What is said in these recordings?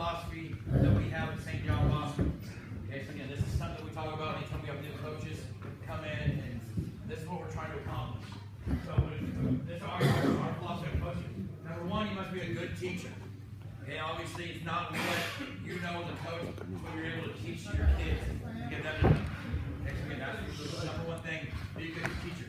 philosophy that we have at St. John Bosco. Okay, so again, this is something we talk about anytime we have new coaches come in, and this is what we're trying to accomplish. So this is our philosophy of coaching. Number one, you must be a good teacher. Okay, obviously it's not what you know as a coach, it's what you're able to teach to your kids to get them to know. Okay, so again, that's the number one thing, be a good teacher.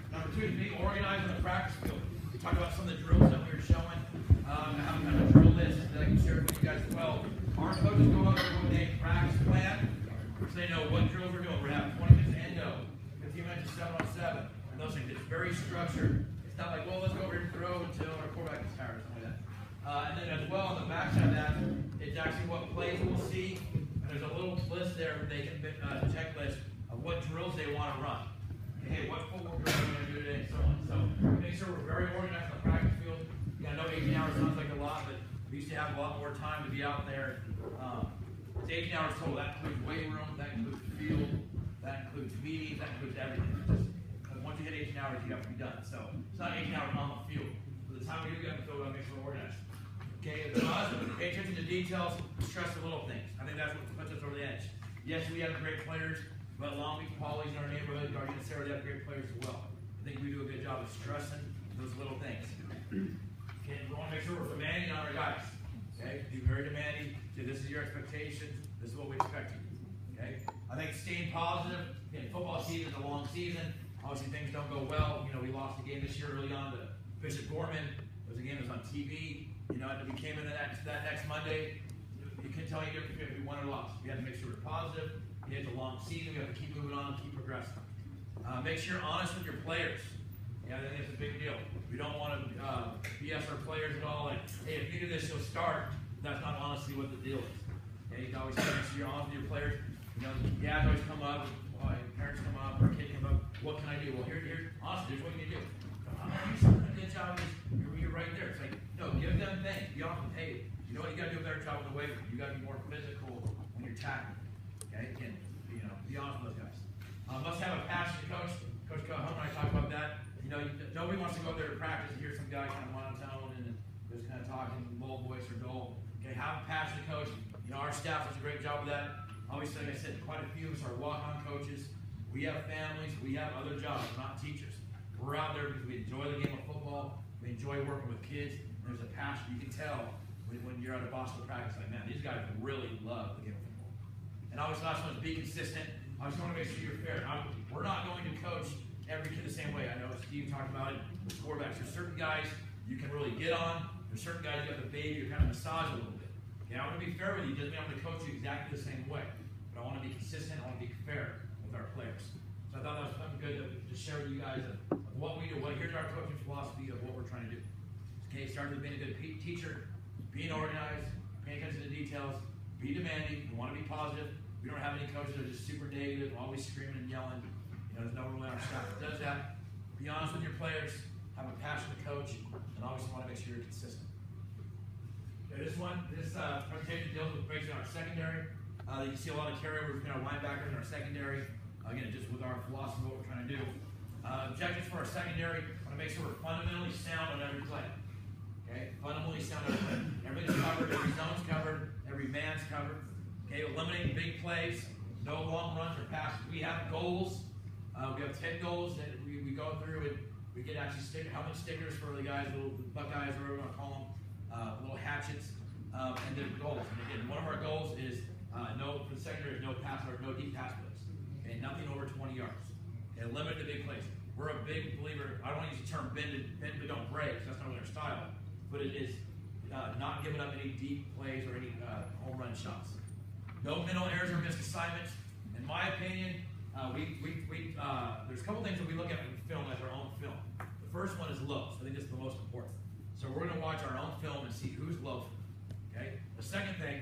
Number two is be organized in the practice field. We talked about some of the drills that we were showing. I have kind of a drill list that I can share with you guys as well. Our coaches go out there with a practice plan, so they know what drills we're doing. We're going to have 20 minutes endo, 15 minutes of 7-on-7, and those things. It's very structured. It's not like, well, let's go over here and throw until our quarterback is tired or something like that. And then as well, on the back side of that, it's actually what plays we'll see, and there's a little list there where they can checklist of what drills they want to run. Hey, what footwork drills we're going to do today, and so on. So make sure we're very organized on the practice field. Yeah, I know 18 hours sounds like a lot, but we used to have a lot more time to be out there. It's 18 hours total. That includes weight room, that includes field, that includes meetings, that includes everything. Just, once you hit 18 hours, you have to be done. So it's not 18 hours on the field. For the time we do get on the field, we make sure we're organized. Okay, for us, pay attention to details, stress the little things. I think that's what puts us over the edge. Yes, we have great players, but Long Beach Polly's in our neighborhood, Guardian and Sarah, they have great players as well. I think we do a good job of stressing those little things. Okay, we want to make sure we're demanding on our guys. Okay, be very demanding. Say, this is your expectations. This is what we expect of you. Okay, I think staying positive. Again, football season is a long season. Obviously, things don't go well. You know, we lost the game this year early on to Bishop Gorman. It was a game that was on TV. You know, we came into that next Monday. You couldn't tell any difference if we won or lost. We had to make sure we're positive. It's a long season. We have to keep moving on, keep progressing. Make sure you're honest with your players. Yeah, I think it's a big deal. We don't want to BS our players at all. Like, hey, if you do this, you'll start. That's not honestly what the deal is. Okay, you can always make sure you're honest with your players. You know, dads always come up, parents come up, or kid come up. What can I do? Well, honestly, here's what you need to do. You're doing a good job. You're right there. It's like, no, give them things. Be honest. Hey, you know what? You got to do a better job with the weight room. You got to be more physical when you're tackling. Okay, again, you know, be honest with those guys. Must have a passionate coach. Coach Calhoun and I talk about that. You know, nobody wants to go up there to practice and hear some guy kind of monotone and just kind of talking low voice or dull. Okay, have a passionate coach. You know, our staff does a great job of that. Obviously, like I said, quite a few of us are walk-on coaches. We have families. We have other jobs. We're not teachers. We're out there because we enjoy the game of football. We enjoy working with kids. And there's a passion. You can tell when you're at a Bosco practice, like, man, these guys really love the game of football. And obviously, last one is be consistent. I just want to make sure you're fair. We're not going to coach every kid the same way. I know Steve talked about it with quarterbacks. There's certain guys you can really get on. There's certain guys you have to baby or kind of massage a little bit. Okay, I want to be fair with you. Doesn't mean I'm going to coach you exactly the same way. But I want to be consistent. I want to be fair with our players. So I thought that was something good to share with you guys of what we do. Here's our coaching philosophy of what we're trying to do. Okay, start with being a good teacher, being organized, paying attention to details, be demanding. We want to be positive. We don't have any coaches that are just super negative, always screaming and yelling. You know, there's no one on our staff that does that. Be honest with your players, have a passionate coach, and obviously want to make sure you're consistent. Okay, this presentation deals with basically our secondary. You can see a lot of carryover between our linebackers and our secondary. Again, just with our philosophy of what we're trying to do. Objectives for our secondary, want to make sure we're fundamentally sound on every play. Okay, fundamentally sound on every play. Everything's covered, every zone's covered, every man's covered. Okay, eliminating big plays, no long runs or passes. We have goals. We have 10 goals that we go through, and we get actually helmet stickers for the guys, little Buckeyes, or whatever we want to call them, little hatchets, and then goals. And again, one of our goals is for the secondary is no pass or no deep pass plays. Okay, nothing over 20 yards. Okay, limit the big plays. We're a big believer. I don't want to use the term bend but don't break. That's not really our style. But it is not giving up any deep plays or any home run shots. No mental errors or missed assignments. In my opinion, there's a couple things that we look at in film as our own film. The first one is lows. I think this is the most important. So we're going to watch our own film and see who's loafing. Okay. The second thing.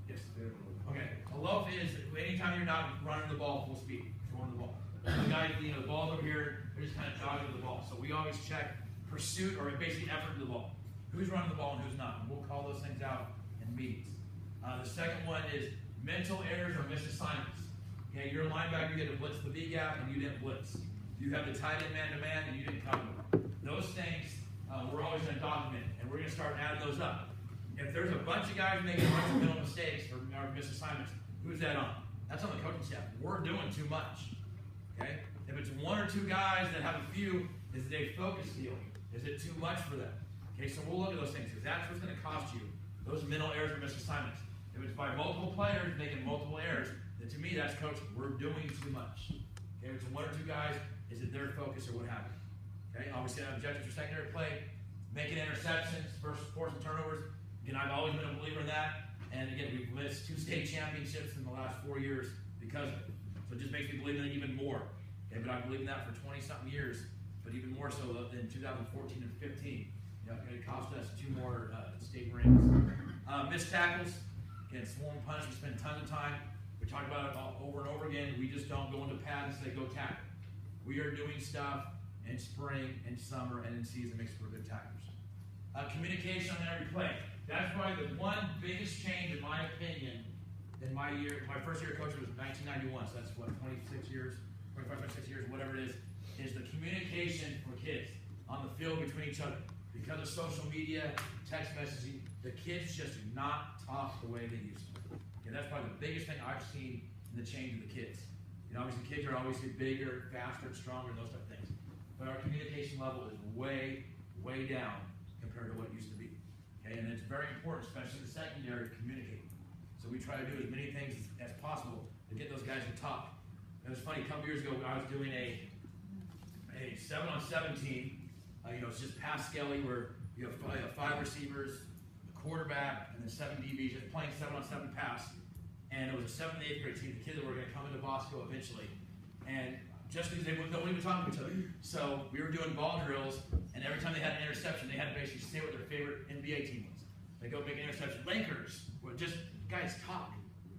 Yes. Okay. A loaf is anytime you're not running the ball full speed, throwing the ball. The guy, the ball's over here. They're just kind of jogging the ball. So we always check pursuit or basically effort to the ball. Who's running the ball and who's not. And we'll call those things out in meetings. The second one is mental errors or missed assignments. Okay, you're a linebacker, you get to blitz the B gap and you didn't blitz. You have the tight end man-to-man and you didn't cover. Those things we're always going to document, and we're going to start adding those up. If there's a bunch of guys making a bunch of mental mistakes or missed assignments, who's that on? That's on the coaching staff. We're doing too much. Okay? If it's one or two guys that have a few, is it a focus deal? Is it too much for them? Okay, so we'll look at those things because that's what's going to cost you. Those mental errors or missed assignments. If it's by multiple players making multiple errors, then to me that's coaching. We're doing too much. Okay, if it's one or two guys, is it their focus or what have you? Okay, obviously I have objectives for secondary play, making interceptions, first force and turnovers. Again, I've always been a believer in that. And again, we've missed 2 state championships in the last 4 years because of it. So it just makes me believe in it even more. Okay, but I believe in that for 20-something years, but even more so in 2014 and 15. You know, it cost us 2 more state rings. Missed tackles, again, swarm punch. We spend tons of time. We talk about it over and over again. We just don't go into pads and say go tackle. We are doing stuff in spring and summer and in season makes for good tacklers. Communication on every play. That's probably the one biggest change, in my opinion, in my first year of coaching was 1991, so that's what, 26 years, 25, 26 years, whatever it is the communication for kids on the field between each other. Because of social media, text messaging, the kids just do not talk the way they used to. Okay, that's probably the biggest thing I've seen in the change of the kids. You know, obviously kids are obviously bigger, faster, stronger, those type of things. But our communication level is way, way down compared to what it used to be. Okay, and it's very important, especially in the secondary, to communicate. So we try to do as many things as possible to get those guys to talk. It was funny, a couple years ago I was doing a 7-on-7 team. You know, it's just pass skelly where you have 5 receivers, a quarterback, and then 7 DBs just playing 7-on-7 pass. And it was a 7th and 8th grade team, the kids that were going to come into Bosco eventually. And just because they wouldn't even talk to each other. So we were doing ball drills, and every time they had an interception, they had to basically say what their favorite NBA team was. They go make an interception. Lakers, just guys talk.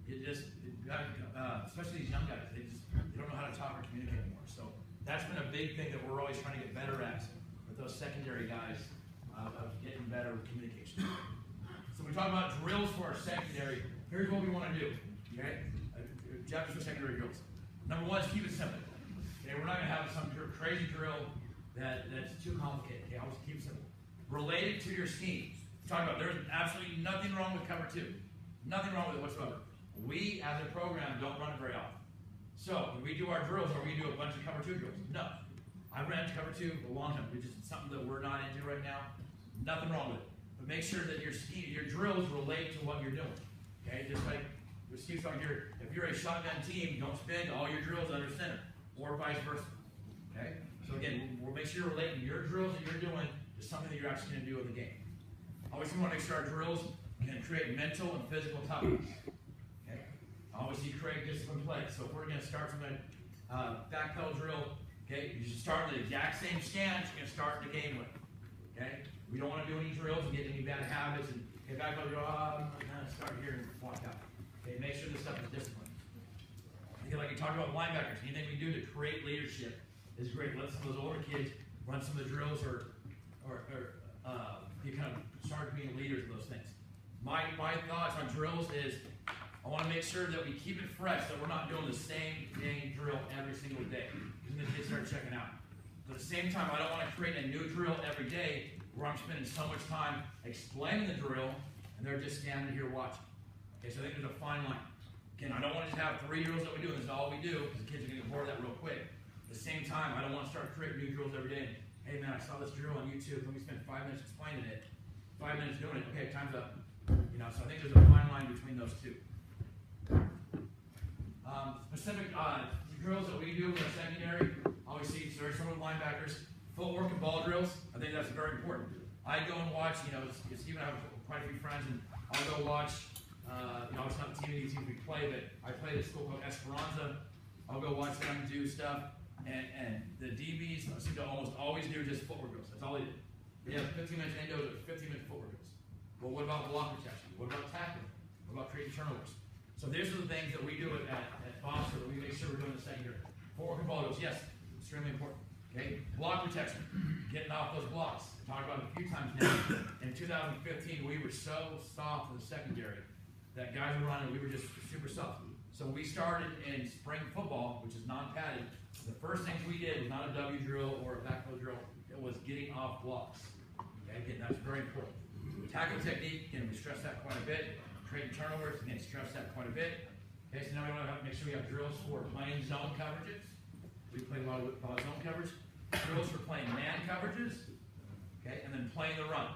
Especially these young guys, they don't know how to talk or communicate anymore. So that's been a big thing that we're always trying to get better at with those secondary guys of getting better with communication. So we talk about drills for our secondary. Here's what we want to do. Okay, objectives for secondary drills. Number 1 is keep it simple. Okay, we're not going to have some crazy drill that's too complicated. Okay, I'll just keep it simple. Relate it to your scheme. Talk about there's absolutely nothing wrong with cover 2. Nothing wrong with it whatsoever. We, as a program, don't run it very often. So when we do our drills, or we do a bunch of cover 2 drills, no. I ran cover 2 a long time. It's just something that we're not into right now. Nothing wrong with it. But make sure that your drills relate to what you're doing. Okay, just like with Steve's talking here, if you're a shotgun team, don't spend all your drills under center, or vice versa. Okay? So again, we'll make sure you're relating your drills that you're doing to something that you're actually going to do in the game. Always we want to make sure our drills can create mental and physical toughness. Okay? Obviously create disciplined play. So if we're going to start from a back pedal drill, okay, you should start with the exact same stance you're going to start the game with. Okay? We don't want to do any drills and get any bad habits and get back pedal drill, I'm going to start here and walk out. Okay, make sure this stuff is disciplined. Again, like you talked about linebackers, anything we do to create leadership is great. Let some of those older kids run some of the drills or you kind of start being leaders of those things. My thoughts on drills is I want to make sure that we keep it fresh, that we're not doing the same dang drill every single day. Because then the kids start checking out. But at the same time, I don't want to create a new drill every day where I'm spending so much time explaining the drill and they're just standing here watching. Okay, so I think there's a fine line. Again, I don't want to just have 3 drills that we do and this is all we do because the kids are going to get bored of that real quick. At the same time, I don't want to start creating new drills every day. Hey man, I saw this drill on YouTube. Let me spend 5 minutes explaining it. 5 minutes doing it. Okay, time's up. You know, so I think there's a fine line between those two. Specific drills that we do in the secondary, obviously it's very similar to linebackers. Footwork and ball drills, I think that's very important. I go and watch, you know, Steve and I have quite a few friends, and I'll go watch, you know, it's not the teams we play, but I play at a school called Esperanza. I'll go watch them do stuff, and the DBs seem to almost always do just footwork drills. That's all they do. They have 15-minute endos or 15-minute footwork drills. Well, what about block protection? What about tackling? What about creating turnovers? So these are the things that we do at Bosco that we make sure we're doing the secondary. Footwork and ball drills, yes, extremely important. Okay, block protection, getting off those blocks. I talked about it a few times now. In 2015, we were so soft in the secondary that guys were running, we were just super soft. So we started in spring football, which is non-padded. The first things we did was not a W drill or a backfield drill. It was getting off blocks. Okay, again, that's very important. Tackle technique, again, we stress that quite a bit. Creating turnovers, again, stress that quite a bit. Okay, so now we want to make sure we have drills for playing zone coverages. We play a lot of zone coverage. Drills for playing man coverages. Okay, and then playing the run.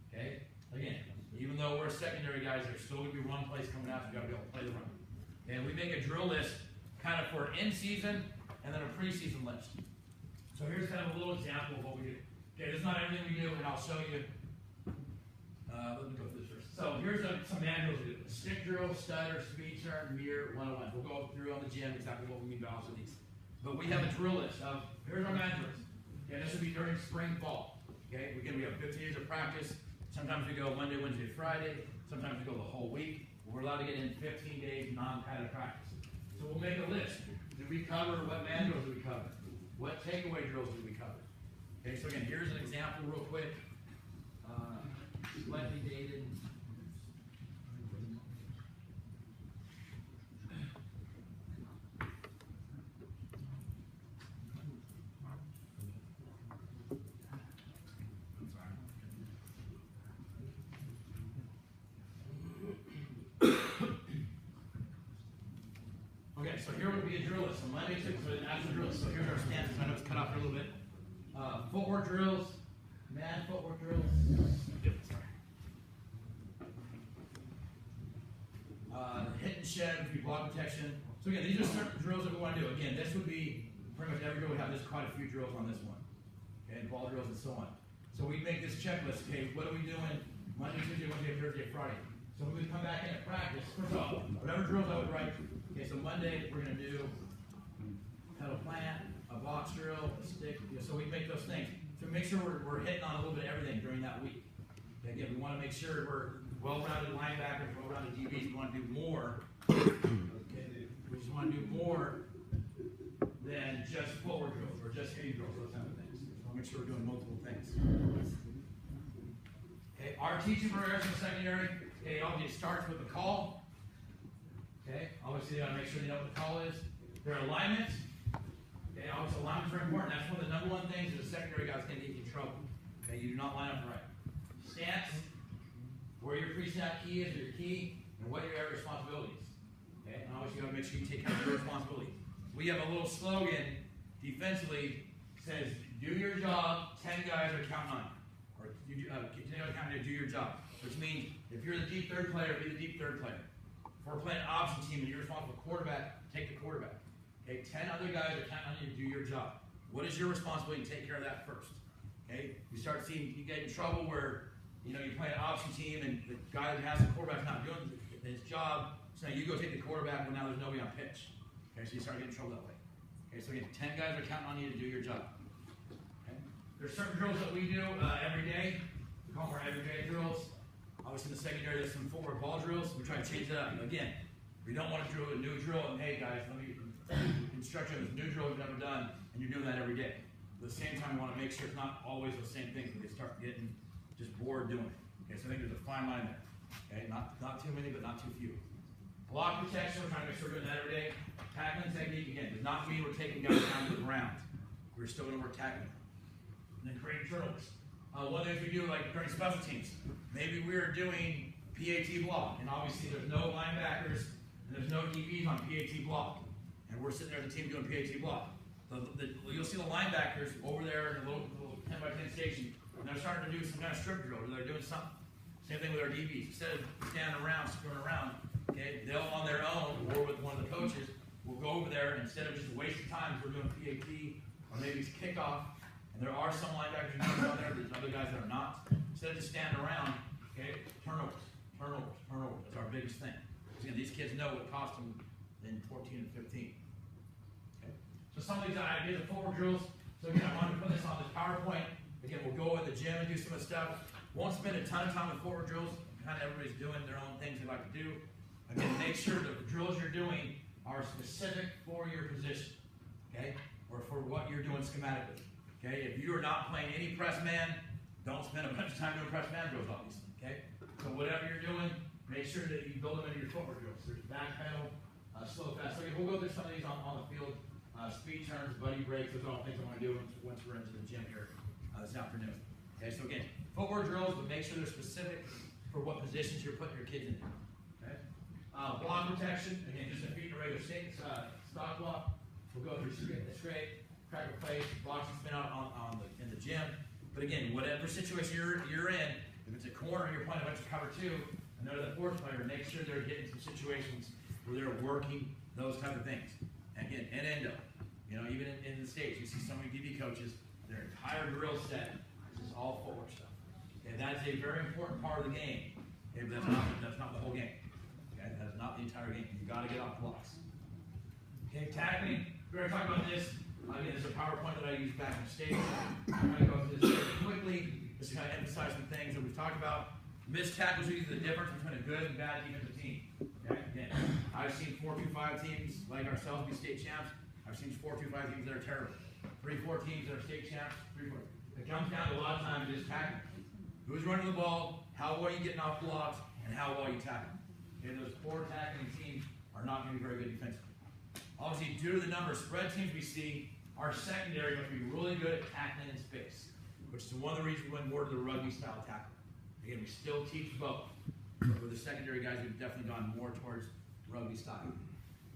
Okay, again, even though we're secondary guys, there's still going to be run plays coming out, so we've got to be able to play the run. And we make a drill list kind of for in-season and then a preseason list. So here's kind of a little example of what we do. Okay, this is not everything we do, and I'll show you. Let me go through this first. So here's some man drills we do. Stick drill, stutter, speed turn, mirror, 101. We'll go through on the gym exactly what we mean by all of these. But we have a drill list of, here's our man drills. Okay, this will be during spring, fall. Okay, again, we have 15 days of practice. Sometimes we go Monday, Wednesday, Friday. Sometimes we go the whole week. We're allowed to get in 15 days non-padded practice. So we'll make a list. Did we cover what man drills did we cover? What takeaway drills did we cover? Okay, so again, here's an example real quick. Slightly dated. Okay, so here would be a drill list. So Monday, so an actual drill list. So here's our stances. I know it's cut off a little bit. Footwork drills, man footwork drills. Hit and shed would be block protection. So again, these are certain drills that we want to do. Again, this would be pretty much every drill would have this quite a few drills on this one. Okay, and ball drills and so on. So we make this checklist. Okay, what are we doing Monday, Tuesday, Wednesday, Thursday, Friday? So we would come back in at practice. First of all, whatever drills I would write. Okay, so Monday we're going to do pedal plant, a box drill, a stick. So we make those things. So make sure we're hitting on a little bit of everything during that week. Okay, again, we want to make sure we're well-rounded linebackers, well-rounded DBs. We want to do more. Okay, we just want to do more than just forward drills or just hitting drills, those kind of things. We want to make sure we're doing multiple things. Okay, our teaching for areas in secondary. Okay, obviously it starts with the call. Okay, obviously you got to make sure they know what the call is. Their alignment. Okay, obviously alignment's very important. That's one of the number one things that a secondary guy's going to get you in trouble. Okay, you do not line up right. Stance, where your pre-snap key is, or your key, and what your area responsibilities. Okay, and obviously you got to make sure you take care of your responsibility. We have a little slogan defensively says, "Do your job. 10 guys are counting on you." Or 10 guys are counting on you. Do your job. Which means if you're the deep third player, be the deep third player. If we're playing an option team and you're responsible for quarterback, take the quarterback. Okay, 10 other guys are counting on you to do your job. What is your responsibility? Take care of that first. Okay, you start seeing you get in trouble where you're playing an option team and the guy that has the quarterback's not doing his job. So now you go take the quarterback, but now there's nobody on pitch. Okay, so you start getting in trouble that way. Okay, so again, 10 guys are counting on you to do your job. Okay, there's certain drills that we do every day. We call them our everyday drills. Obviously, in the secondary, there's some forward ball drills. We try to change that up. Again, we don't want to do a new drill and, hey, guys, let me instruct you on this new drill we've never done, and you're doing that every day. At the same time, we want to make sure it's not always the same things when they start getting just bored doing it. Okay, so I think there's a fine line there. Okay, not too many, but not too few. Block protection, we're trying to make sure we're doing that every day. Tackling technique, again, does not mean we're taking guys down to the ground. We're still going to work tackling. And then creating turnovers. One of the things we do, like during special teams, maybe we're doing PAT block, and obviously there's no linebackers and there's no DBs on PAT block, and we're sitting there as a team doing PAT block. You'll see the linebackers over there in a little 10 by 10 station, and they're starting to do some kind of strip drill, or they're doing something. Same thing with our DBs. Instead of standing around, screwing around, okay, they'll on their own or with one of the coaches will go over there, and instead of just wasting time, we're doing PAT or maybe it's kickoff. And there are some linebackers who are out there, there's other guys that are not. Instead of just standing around, okay, turnovers. That's our biggest thing. Again, these kids know what cost them in 14 and 15. Okay. So some of these ideas of forward drills. So again, I wanted to put this on this PowerPoint. Again, we'll go in the gym and do some of the stuff. Won't spend a ton of time with forward drills. Kind of everybody's doing their own things they like to do. Again, make sure the drills you're doing are specific for your position, okay, or for what you're doing schematically. Okay, if you are not playing any press man, don't spend a bunch of time doing press man drills, obviously. Okay, so whatever you're doing, make sure that you build them into your footwork drills. There's back pedal, slow, fast. So we'll go through some of these on the field. Speed turns, buddy breaks. Those are all things I want to do once we're into the gym here this afternoon. Okay, so again, footwork drills, but make sure they're specific for what positions you're putting your kids in. Okay? Block protection, again, just a feet in a regular stock block. We'll go through straight, crack a place, blocks and spin out in the gym. But again, whatever situation you're in, if it's a corner, you're playing a bunch of cover two, and they're the fourth player, make sure they're getting some situations where they're working those type of things. And again, and endo. You know, even in the States, you see so many DB coaches, their entire drill set is all footwork stuff. Okay, that's a very important part of the game. Okay, but that's not the whole game. Okay, that's not the entire game. You've got to get off blocks. Okay, tackling. We're going to talk about this. Again, this is a PowerPoint that I used back in the States. I'm going to go through this very quickly, just to kind of emphasize some things that we've talked about. Missed tackles are usually the difference between a good and bad defensive team. Okay, again, I've seen 4-2-5 teams like ourselves be state champs. I've seen 4-2-5 teams that are terrible. 3-4 teams that are state champs. 3-4. It comes down to a lot of times just tackling. Who's running the ball, how well you getting off blocks, and how well you tackle. Okay, those poor tackling teams are not going to be very good defensively. Obviously, due to the number of spread teams we see, our secondary must be really good at tackling in space, which is one of the reasons we went more to the rugby style tackle. Again, we still teach both, but with the secondary guys, we've definitely gone more towards rugby style.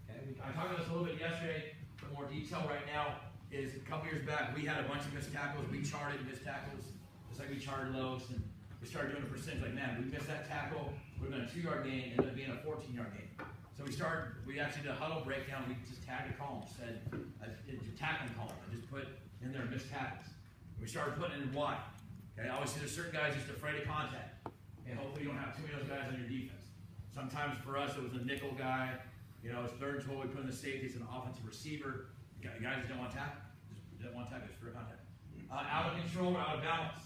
Okay, I talked about this a little bit yesterday. For more detail right now is a couple years back, we had a bunch of missed tackles. We charted missed tackles, just like we charted lows, and we started doing a percentage. Like, man, we missed that tackle, would have been a 2-yard gain, ended up being a 14-yard gain. So we actually did a huddle breakdown. We just tagged a column, said it's a tackling column, and just put in there missed tackles. We started putting it in why. Okay, obviously there's certain guys just afraid of contact, and hopefully you don't have too many of those guys on your defense. Sometimes for us it was a nickel guy. You know, it's third and 12, we put in the safety, it's an offensive receiver. The guys just don't want to tackle. Just don't want to tackle, just for contact. Out of control or out of balance.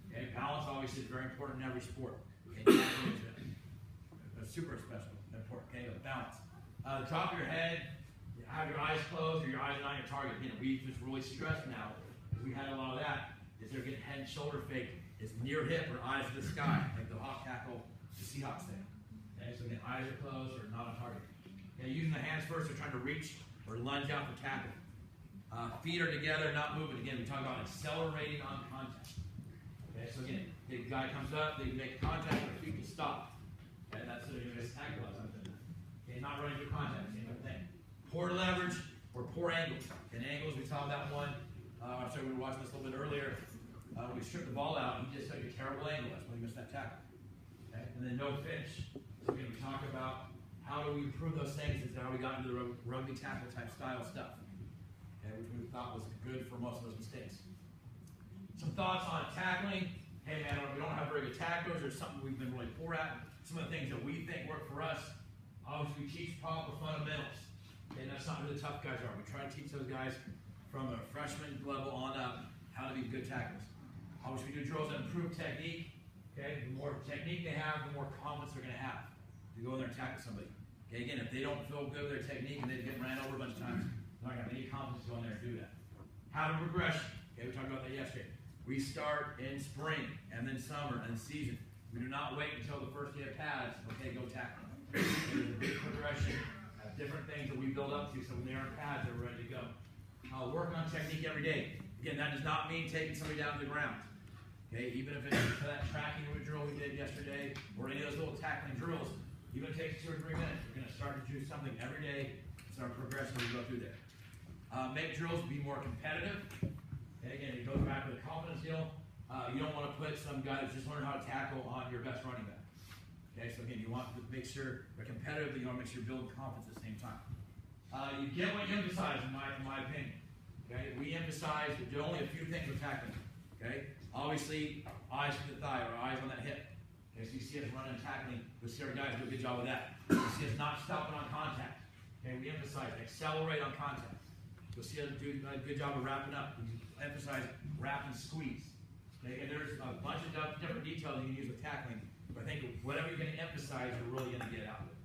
Okay, balance obviously is very important in every sport. Okay, it's super special, important. Okay, but balance. The top of your head, you have your eyes closed or your eyes are on your target. You know, we just really stress now, because we had a lot of that, is they're getting head and shoulder fake. It's near hip or eyes to the sky, like the hawk tackle, the Seahawks thing. Okay, so again, eyes are closed or not on target. Okay, using the hands first, they're trying to reach or lunge out for tackle. Feet are together, not moving. Again, we talk about accelerating on contact. Okay, so again, the guy comes up, they make contact, their feet can stop. Okay, that's what you're going to tackle or something. Okay, not running through contact, same thing. Poor leverage or poor angles. And angles, we saw that one. I'm sorry, we were watching this a little bit earlier. When we stripped the ball out, he just took a terrible angle. That's when he missed that tackle. Okay, and then no finish. So again, we talk about how do we improve those things. Is how we got into the rugby tackle type style stuff, okay, which we thought was good for most of those mistakes. Some thoughts on tackling. Hey man, we don't have very good tacklers. There's something we've been really poor at. Some of the things that we think work for us. Obviously, we teach proper fundamentals. Okay, that's not who the tough guys are. We try to teach those guys from a freshman level on up how to be good tacklers. Obviously, we do drills that improve technique. Okay, the more technique they have, the more confidence they're going to have to go in there and tackle somebody. Okay, again, if they don't feel good with their technique and they get ran over a bunch of times, they're not going to have any confidence to go in there and do that. Habit progression. Okay, we talked about that yesterday. We start in spring and then summer and season. We do not wait until the first day of pads. Okay, go tackle. There's a big progression of different things that we build up to, so when they're in pads, they're ready to go. Working on technique every day. Again, that does not mean taking somebody down to the ground. Okay, even if it's that tracking drill we did yesterday, or any of those little tackling drills, even if it takes 2 or 3 minutes, we're going to start to do something every day. Start progressing as we go through there. Make drills be more competitive. Okay, again, it goes back to the confidence deal. You don't want to put some guy that's just learning how to tackle on your best running back. Okay, so again, you want to make sure they're competitive, but you want to make sure you're building confidence at the same time. You get what you emphasize, in my opinion. Okay, we emphasize that there are only a few things with tackling. Okay, obviously, eyes to the thigh or eyes on that hip. Okay, so you see us running and tackling. You'll see our guys do a good job of that. You see us not stopping on contact. Okay, we emphasize accelerate on contact. You'll see us do a good job of wrapping up. We emphasize wrap and squeeze. Okay, and there's a bunch of different details you can use with tackling. But I think whatever you're going to emphasize, you're really going to get out of it.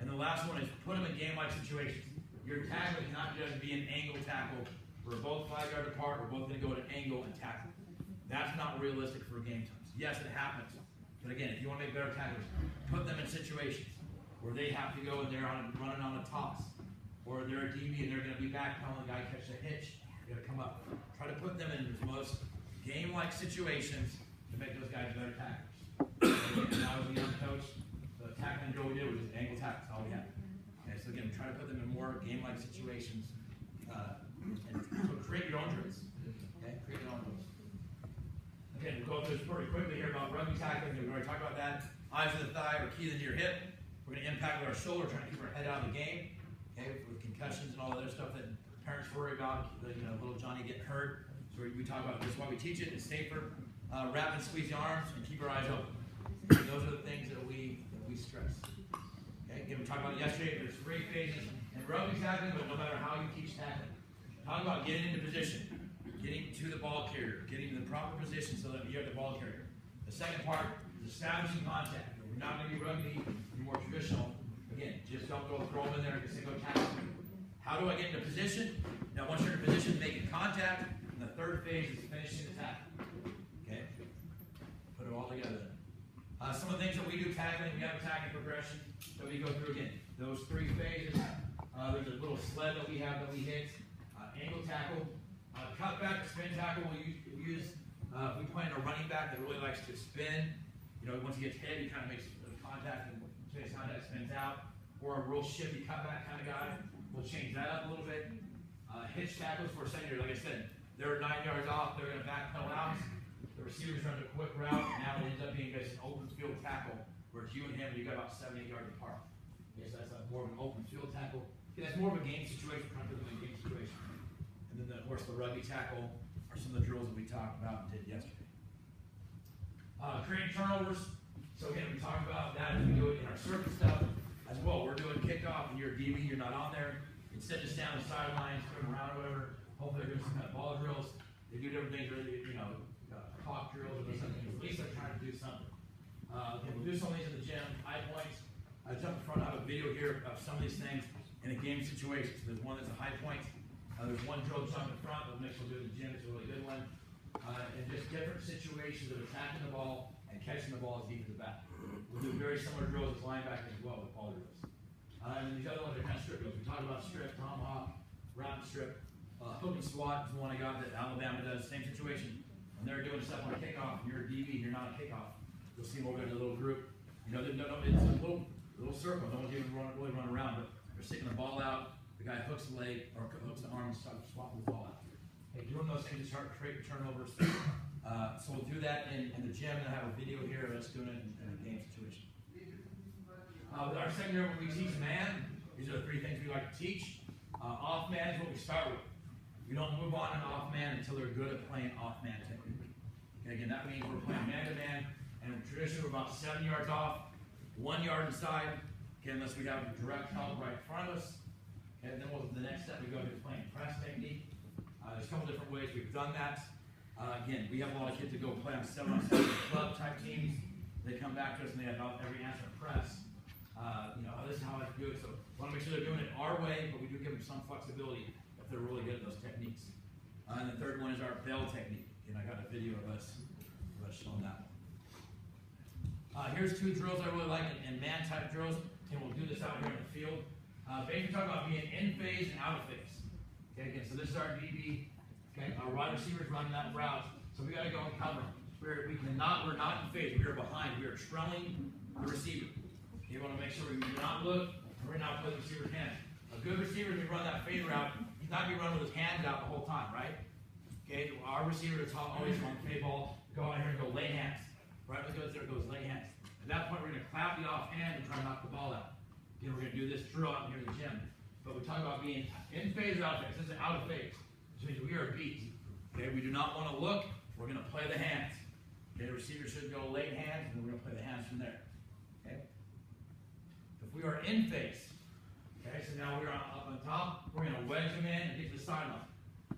And the last one is put them in game-like situations. Your tackling cannot just be an angle tackle. We're both 5 yards apart. We're both going to go at an angle and tackle. That's not realistic for game times. Yes, it happens. But again, if you want to make better tacklers, put them in situations where they have to go and they're running on a toss. Or they're a DB and they're going to be back telling the guy catch the hitch. You got to come up. Try to put them in as most game-like situations to make those guys better tacklers. When I was a young coach, the tackling drill we did was just angle tackles, all we had. Okay, so again, try to put them in more game-like situations and so create your own drills. Okay, create your own drills. Again, we'll go through this pretty quickly here about rugby tackling. We've already talked about that. Eyes of the thigh or keys into your hip. We're going to impact with our shoulder, trying to keep our head out of the game. Okay, with concussions and all the other stuff that parents worry about, you know, little Johnny getting hurt. So we talk about this. Why we teach it. It's safer. Wrap and squeeze the arms and keep our eyes open. And those are the things that we stress. Okay, again, we talked about it yesterday. There's 3 phases in rugby tackling, but no matter how you teach tackling, talk about getting into position, getting to the ball carrier, getting in the proper position so that you have the ball carrier. The second part is establishing contact. We're not going to be rugby, we're more traditional. Again, just don't go throw them in there and just say go tackle. How do I get into position? Now, once you're in position, making contact, and the third phase is finishing the tackle. Okay? Put it all together. Some of the things that we do tackling, we have a tackling progression that we go through again. Those 3 phases. There's a little sled that we have that we hit. Angle tackle, cutback, spin tackle. We use. We play in a running back that really likes to spin. You know, once he gets hit, he kind of makes contact and makes contact, spins out. Or a real shifty cutback kind of guy. We'll change that up a little bit. Hitch tackles for a secondary. Like I said, they're 9 yards off. They're going to backpedal out. The receiver's running a quick route. Now it ends up being just an open field tackle where it's you and him and you got about 7, 8 yards apart. Okay, so that's more of an open field tackle. Okay, that's more of a game situation. Trying to put them in a game situation. And then, of course, the rugby tackle are some of the drills that we talked about and did yesterday. Creating turnovers. So again, we talked about that as we do it in our circuit stuff as well. We're doing kickoff and you're a DB, you're not on there. Instead, just down the sidelines, turn around or whatever. Hopefully they're doing some kind of ball drills. They do different things, really, you know, clock drills or something. At least they're trying to do something. Okay, we'll do some of these in the gym. High points. I jump in front. I have a video here of some of these things in a game situation. So there's one that's a high point. There's one drill jump in front. We'll mix we'll do in the gym. It's a really good one. And just different situations of attacking the ball and catching the ball as deep as the back. We'll do very similar drills as linebackers as well with ball drills. And these other ones are kind of strip drills. We talked about strip, tomahawk, wrap and strip. Hook and swat is the one I got that Alabama does. Same situation. When they're doing stuff on a kickoff, and you're a DB, you're not a kickoff. You'll see them over in a little group. You know, it's a little circle. No one's even really run around, but they're sticking the ball out. The guy hooks the leg or hooks the arm and starts swapping the ball out. Hey, doing those things to start creating turnovers. So we'll do that in the gym, and I have a video here of us doing it in a game situation. With our secondary, when we teach man, these are the 3 things we like to teach. Off man is what we start with. We don't move on an off man until they're good at playing off man technique. Okay, again, that means we're playing man to man, and traditionally we're about 7 yards off, 1 yard inside. Okay, unless we have direct help right in front of us. Okay, and then the next step we go to playing press technique. There's a couple different ways we've done that. Again, we have a lot of kids that go play on 7-on-7 club type teams. They come back to us and they have about every answer press. You know, this is how I do it. So we want to make sure they're doing it our way, but we do give them some flexibility if they're really good at those techniques. And the third one is our bell technique. And I got a video of us showing that one. Here's 2 drills I really like, and man type drills. And we'll do this out here in the field. Basically talking about being in phase and out of phase. Okay, again, so this is our DB. Okay, our wide receivers running that route. So we got to go and cover. We're not in phase. We are behind. We are trailing the receiver. You want to make sure we do not look, and we're not putting the receiver's hands. A good receiver, when we run that fade route, he's not going to run with his hands out the whole time, right? Okay, our receiver is always on the fade ball. Go out here and go lay hands. Right, let's go there, goes lay hands. At that point, we're going to clap the off hand and try to knock the ball out. Again, we're going to do this drill out here in the gym. But we talk about being in phase or out of phase. This is out of phase, which means we are beat. Okay, we do not want to look. We're going to play the hands. Okay, the receiver should go late hands, and then we're going to play the hands from there. Okay. If we are in phase, okay, so now we're up on top. We're going to wedge them in and get to the sideline.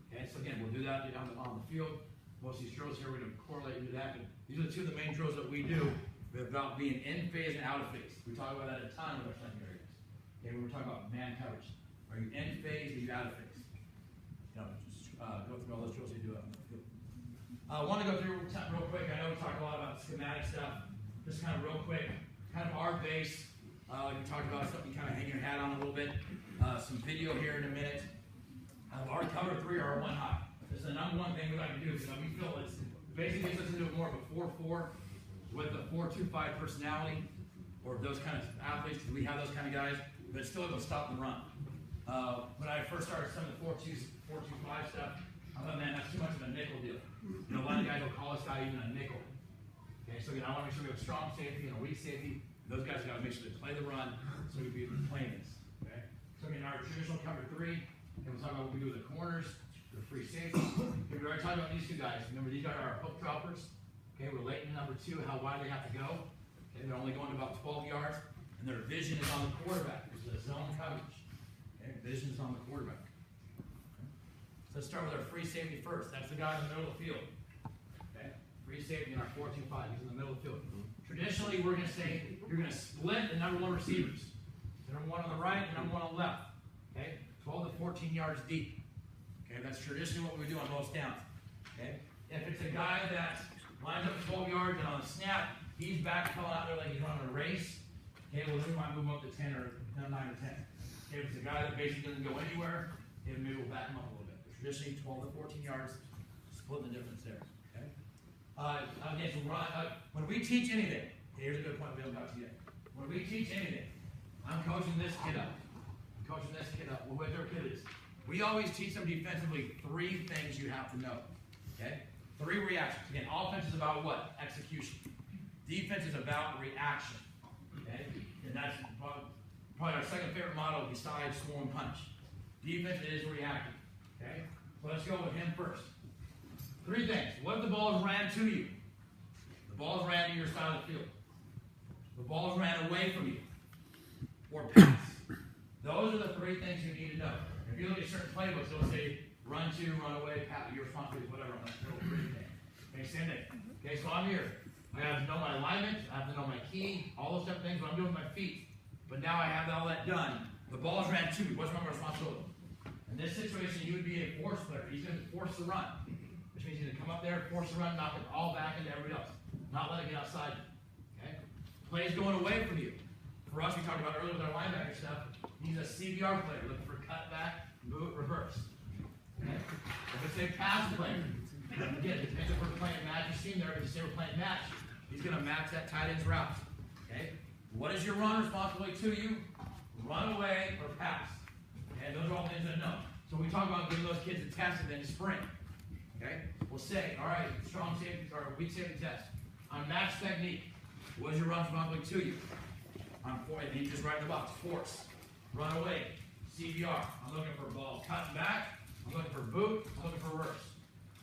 Okay, so again, we'll do that on the field. Most of these drills here, we're going to correlate and do that. But these are the 2 of the main drills that we do about being in phase and out of phase. We talk about that a ton with our secondary guys. Okay, when we're talking about man coverage. Are you in phase? Are you out of phase? You know, just go through all those drills you do out in the field. I want to go through real quick. I know we talked a lot about schematic stuff. Just kind of real quick, kind of our base. We talked about something you kind of hang your hat on a little bit. Some video here in a minute. Our cover 3 or our 1 high. This is the #1 thing we like to do because we feel it's basically gets us into more of a 4-4 with a 4-2-5 personality, or those kind of athletes, because we have those kind of guys, but still able to stop and run. When I first started some of the 4-2-5 stuff, I thought, man, that's too much of a nickel deal. You know, a lot of guys will call this guy even a nickel. Okay, so again, I want to make sure we have a strong safety and a weak safety. Those guys got to make sure they play the run so we can be playing this. Okay, so again, our traditional cover 3, and we'll talk about what we do with the corners, the free safety. We already talked about these two guys. Remember, these are our hook droppers. Okay, we're late in number 2, how wide they have to go. Okay, they're only going about 12 yards, and their vision is on the quarterback. This is a zone coverage. Okay, vision is on the quarterback. So let's start with our free safety first. That's the guy in the middle of the field. Okay, free safety in our 4-2-5. He's in the middle of the field. Traditionally, we're going to say you're going to split the number 1 receivers. The number 1 on the right and number 1 on the left. Okay, 12 to 14 yards deep. Okay, that's traditionally what we do on most downs. Okay, if it's a guy that lines up at 12 yards and on the snap, he's back calling out there like he's running a race. Okay, well, we might move him up to 10 or 9 or 10. Okay, if it's a guy that basically doesn't go anywhere, then maybe we'll back him up a little bit. But traditionally, 12 to 14 yards, split the difference there. Okay. Okay, so when we teach anything, here's a good point we haven't got to yet. When we teach anything, I'm coaching this kid up. I'm coaching this kid up. What their kid is. We always teach them defensively 3 things you have to know. Okay? 3 reactions. Again, offense is about what? Execution. Defense is about reaction. Okay? And that's probably our second favorite model besides score and punch. Defense is reacting. Okay? So let's go with him first. 3 things. What if the ball is ran to you? The ball is ran to your side of the field. The ball is ran away from you. Or pass. Those are the 3 things you need to know. If you look at certain playbooks, they'll say run to, run away, pass, your responsibility, whatever. On that little 3 thing. Okay, same thing. Okay, so I'm here. I have to know my alignment. I have to know my key. All those type of things. What I'm doing with my feet. But now I have all that done. The ball is ran to me. What's my responsibility? In this situation, you would be a force player. He's going to force the run. Which means he's going to come up there, force the run, knock it all back into everybody else. Not let it get outside. Okay? Plays going away from you. For us, we talked about earlier with our linebacker stuff. He's a CBR player, looking for cut back, move, reverse. Okay? If it's a pass player, again, it depends if we're playing match. You've seen there, but you say we're playing match. He's going to match that tight end's route. Okay? What is your run responsibility to you? Run away or pass. Okay? Those are all things that I know. So we talk about giving those kids a test and then spring. Okay? We'll say, all right, strong safety or weak safety test. On match technique, what is your run responsibility to you? And you just write in the box, force, run away, CBR. I'm looking for a ball cutting back. I'm looking for boot. I'm looking for reverse.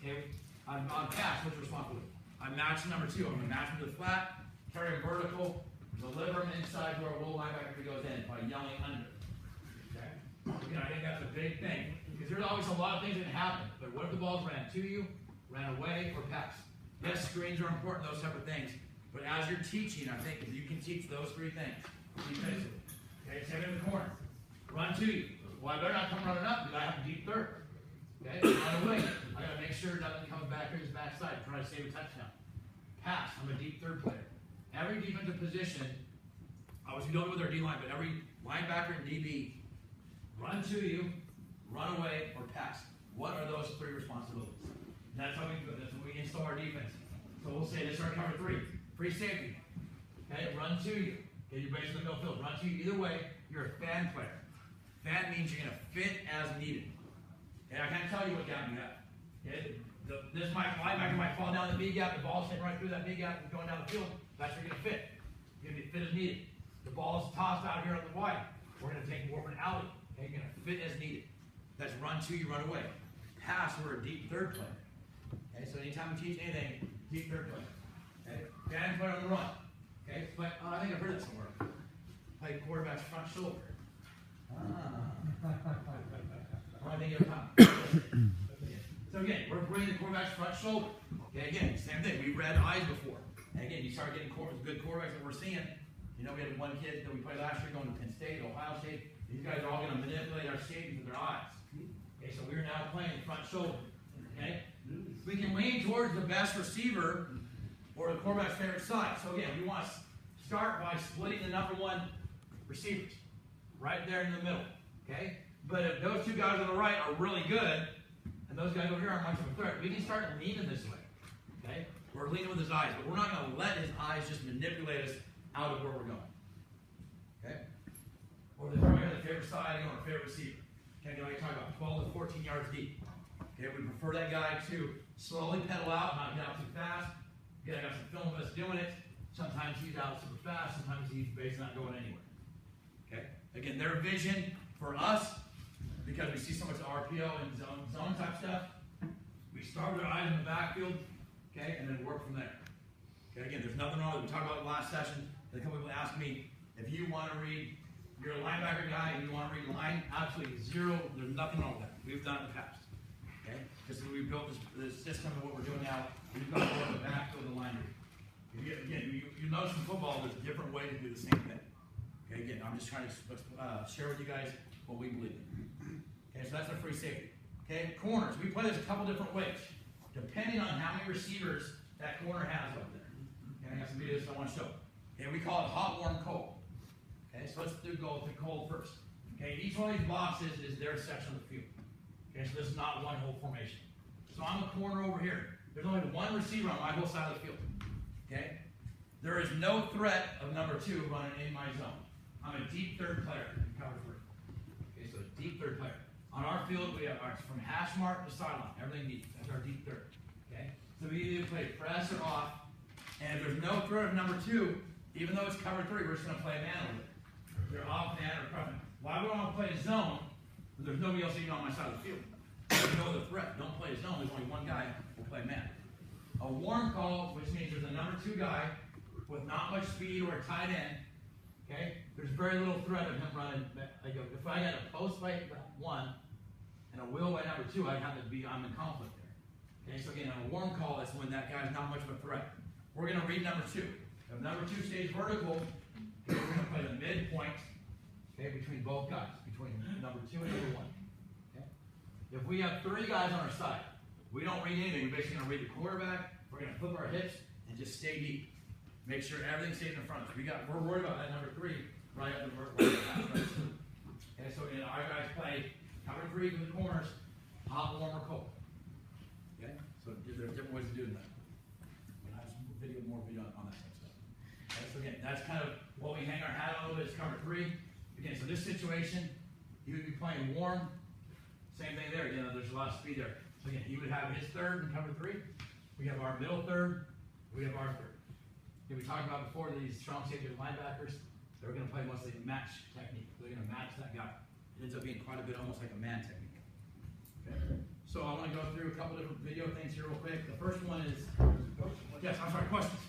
Okay, on pass, what's your responsibility? I'm matching number 2. I'm going to match him to the flat, carry him vertical, deliver him inside to our little linebacker goes in by yelling under. Okay? Again, I think that's a big thing because there's always a lot of things that happen. But what if the ball's ran to you, ran away, or passed? Yes, screens are important, those type of things. But as you're teaching, I think you can teach those 3 things. Defensively. Okay, same in the corner. Run to you. Well, I better not come running up because I have a deep third. Okay, run away. I got to make sure nothing comes back here to his backside, try to save a touchdown. Pass. I'm a deep third player. Every defensive position, obviously we don't do with our D-line, but every linebacker and DB, run to you, run away, or pass. What are those 3 responsibilities? And that's how we do it. That's when we install our defense. So we'll say this is our cover 3. Free safety. Okay, run to you. Okay, you're basically no field. Run to you. Either way, you're a fan player. Fan means you're going to fit as needed. And I can't tell you what gap you have. Okay? This linebacker might fall down the B gap. The ball's hitting right through that B gap and going down the field. That's where you're going to fit. You're going to fit as needed. The ball's tossed out here on the wide. We're going to take more of an alley. Okay? You're going to fit as needed. That's run to you, run away. Pass, we're a deep third player. Okay? So anytime we teach anything, deep third player. Okay? Fan player on the run. Okay? But I think I've heard that somewhere. Play quarterback's front shoulder. I think you'll come. So again, we're bringing the quarterback's front shoulder. Okay, again, same thing. We read eyes before. And again, you start getting good quarterbacks that we're seeing. You know, we had one kid that we played last year going to Penn State, Ohio State. These guys are all going to manipulate our safety with their eyes. Okay, so we're now playing front shoulder. Okay? We can lean towards the best receiver or the quarterback's favorite side. So again, we want to start by splitting the number 1 receivers right there in the middle. Okay? But if those 2 guys on the right are really good, and those guys over here aren't much of a threat, we can start leaning this way. Okay? We're leading with his eyes, but we're not going to let his eyes just manipulate us out of where we're going. Okay? Or the favorite side or favorite receiver. Okay, I talk about 12 to 14 yards deep. Okay, we prefer that guy to slowly pedal out, not get out too fast. Again, I got some film of us doing it. Sometimes he's out super fast, sometimes he's basically not going anywhere. Okay? Again, their vision for us, because we see so much RPO and zone type stuff, we start with our eyes in the backfield, okay, and then work from there. Okay, again, there's nothing wrong with it. We talked about it last session. A couple people asked me, if you want to read, you're a linebacker guy and you want to read line, absolutely zero, there's nothing wrong with that. We've done it in the past. Okay? Just as we built this system of what we're doing now, we've got to go in the backfield of the line read. Again, you notice in football, there's a different way to do the same thing. Okay, again, I'm just trying to share with you guys what we believe in. Okay, so that's our free safety. Okay, corners, we play this a couple different ways, depending on how many receivers that corner has up there. Okay, I got some videos I want to show. Okay, we call it hot, warm, cold. Okay, so let's go with the cold first. Okay, each one of these boxes is their section of the field. Okay, so this is not one whole formation. So I'm a corner over here. There's only one receiver on my whole side of the field. Okay? There is no threat of number 2 running in my zone. I'm a deep third player in cover 3. Okay, so a deep third player. On our field, we have ours from hash mark to sideline. Everything deep. That's our deep third. Okay? So we either play press or off. And if there's no threat of number 2, even though it's cover 3, we're just going to play a man over it. They're off man or press man. Why would I want to play a zone when there's nobody else even on my side of the field? There's no other threat. Don't play a zone. There's only one guy who will play man. A warm call, which means there's a number 2 guy with not much speed or a tight end. Okay? There's very little threat of him running. If I had a post by 1 and a wheel by number 2, I'm in conflict there. Okay, so again, on a warm call, that's when that guy's not much of a threat. We're going to read number 2. If number 2 stays vertical, okay, we're going to play the midpoint, okay, between both guys, between number 2 and number 1. Okay? If we have 3 guys on our side, we don't read anything. We're basically going to read the quarterback. We're going to flip our hips and just stay deep. Make sure everything stays in front of us. We're worried about that number 3 right up the right. Okay, so our guys play cover 3 from the corners, hot, warm, or cold. Okay, so there's different ways of doing that. We'll have some more video on that type of stuff. Okay, so again, that's kind of what we hang our hat on a little bit. Is cover 3. Again, so this situation, he would be playing warm. Same thing there. Again, there's a lot of speed there. So again, he would have his third in cover 3. We have our middle third. We have our third. Okay, we talked about before these strong safety linebackers. They're going to play mostly a match technique. They're going to match that guy. It ends up being quite a bit almost like a man technique. Okay. So I want to go through a couple different video things here real quick. The first one is, yes, I'm sorry, questions.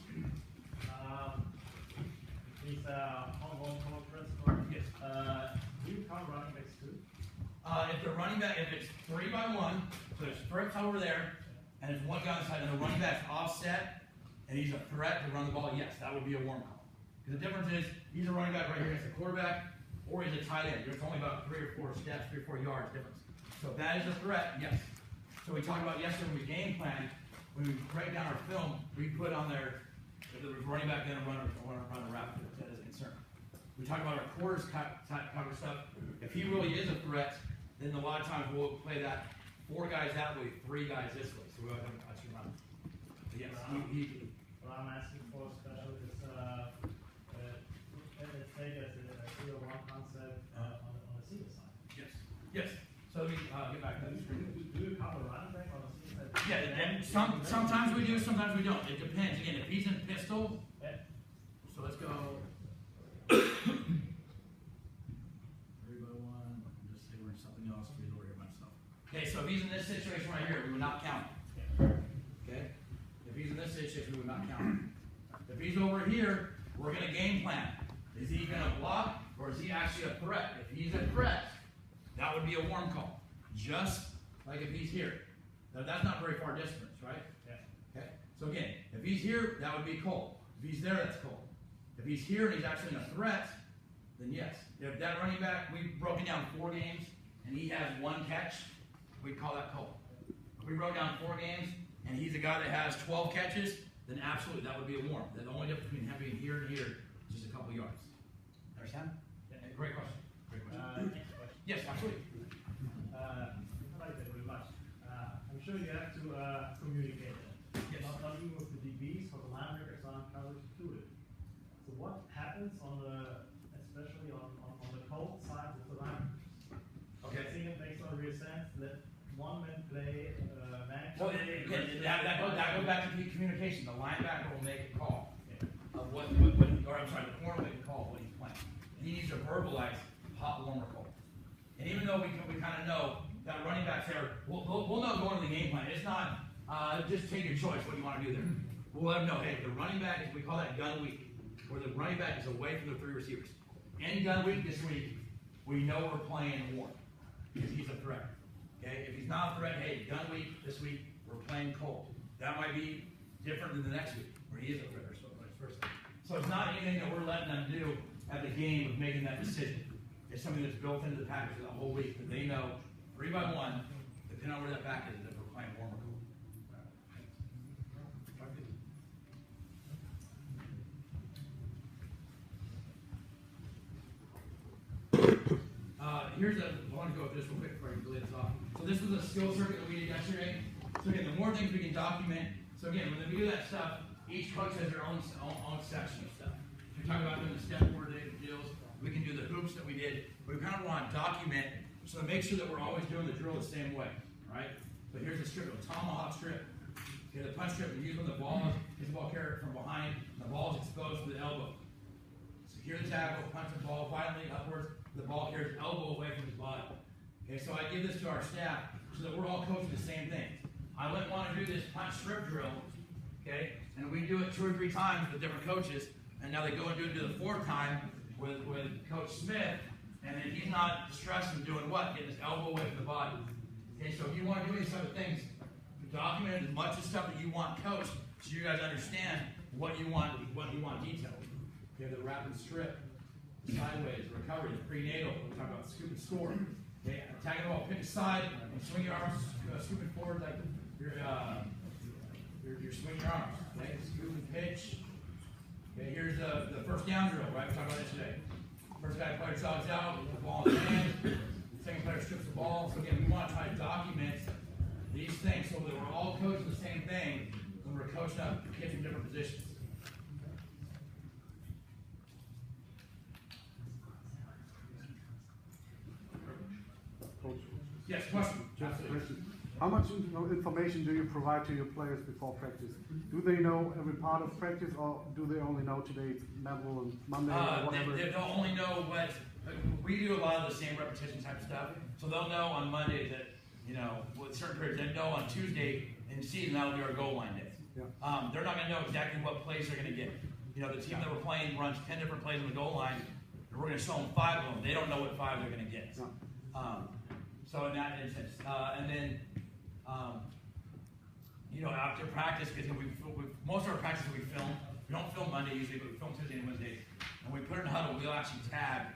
These home principle. Yes. Do you count running backs too? If they're running back, if it's 3 by 1, so there's Fritz over there, and there's one guy on the side, and the running back's offset, and he's a threat to run the ball, yes, that would be a warm call. Because the difference is, he's a running back right here against the quarterback, or he's a tight end. There's only about 3 or 4 steps, 3 or 4 yards difference. So if that is a threat, yes. So we talked about yesterday when we game plan, when we break down our film, we put on there, if there was running back then, run a route, if that is a concern. We talk about our quarters cover stuff. If he really is a threat, then a lot of times we'll play that 4 guys that way, 3 guys this way. So we'll have a touch around. Yes, What I'm asking for special is, let's say there's a 0-1 concept on the single side. Yes. Yes. So let me get back to that screen. Do you cover running back on the single side? Yeah, and sometimes we do, sometimes we don't. It depends. Again, if he's in pistol, yeah. So let's go. 3 by 1. Just say we're in something else. Read over here myself. Okay, so if he's in this situation right here, we would not count him. Okay? If he's in this situation, we would not count him. If he's over here, we're going to game plan. Is he going to block, or is he actually a threat? If he's a threat, that would be a warm call. Just like if he's here. Now, that's not very far distance, right? Yeah. Okay? So again, if he's here, that would be cold. If he's there, that's cold. If he's here and he's actually a threat, then yes. If that running back, we've broken down 4 games, and he has 1 catch, we'd call that cold. If we broke down 4 games, and he's a guy that has 12 catches, then absolutely, that would be a warm. The only difference between him being here and here is just a couple yards. Understand? Yeah. Great question. Great question. Next question. Yes, absolutely. I like that very much. I'm sure you have to communicate that. Yes. Not you sense, let one man play match. Well, again, that goes back to the communication. The linebacker will make a call of what or I'm sorry, the corner will make a call of what he's playing. He needs to verbalize hot, warm, or cold. And even though we kind of know that running backs there, we'll know going to the game plan. It's not just take your choice what you want to do there. We'll let them know, hey, the running back is, we call that gun week, where the running back is away from the three receivers. In gun week this week, we know we're playing warm because he's a threat. Okay, if he's not a threat, hey, gun week this week, we're playing cold. That might be different than the next week where he is a threat or so vice versa. So it's not anything that we're letting them do at the game of making that decision. It's something that's built into the package for the whole week that they know 3 by 1, depending on where that back is, that we're playing warm or cold. I want to go through this real quick before I lay this off. So this was a skill circuit that we did yesterday. So again, the more things we can document. So again, when we do that stuff, each coach has their own section of stuff. We talk about doing the step coordinated deals. We can do the hoops that we did. But we kind of want to document so to make sure that we're always doing the drill the same way, right? But here's the strip, a tomahawk strip. Okay, the punch strip we use when the ball is the ball carried from behind, and the ball is exposed to the elbow. Secure the tackle, punch the ball violently upwards. The ball carries elbow away from his body. Okay, so I give this to our staff so that we're all coaching the same thing. I wouldn't want to do this punch strip drill, okay, and we do it 2 or 3 times with different coaches, and now they go and do it the 4th time with Coach Smith, and then he's not stressing doing what? Getting his elbow away from the body. Okay, so if you want to do these type of things, document as much of stuff that you want coached so you guys understand what you want detailed. Okay, the rapid strip, sideways, recovery, the prenatal, we'll talk about scoop and score. Okay, attacking the ball, pick aside, and swing your arms, scooping forward like you're swinging your arms. Okay, scoop and pitch. Okay, here's the first down drill, right? We talked about that today. First guy player jogs out, the ball in his hand. The second player strips the ball. So again, we want to try to document these things so that we're all coaching the same thing when we're coaching up kids in different positions. Yes, question. Just a question. How much information do you provide to your players before practice? Do they know every part of practice, or do they only know today's level and Monday or whatever? They don't only know what we do. A lot of the same repetition type stuff. So they'll know on Monday that with certain periods. They know on Tuesday in season that'll be our goal line day. Yeah. They're not going to know exactly what plays they're going to get. The team that we're playing runs 10 different plays on the goal line, and we're going to show them 5 of them. They don't know what 5 they're going to get. Yeah. So in that instance, and then, after practice, because most of our practices we film. We don't film Monday usually, but we film Tuesday and Wednesdays. And we put it in a huddle. We'll actually tag.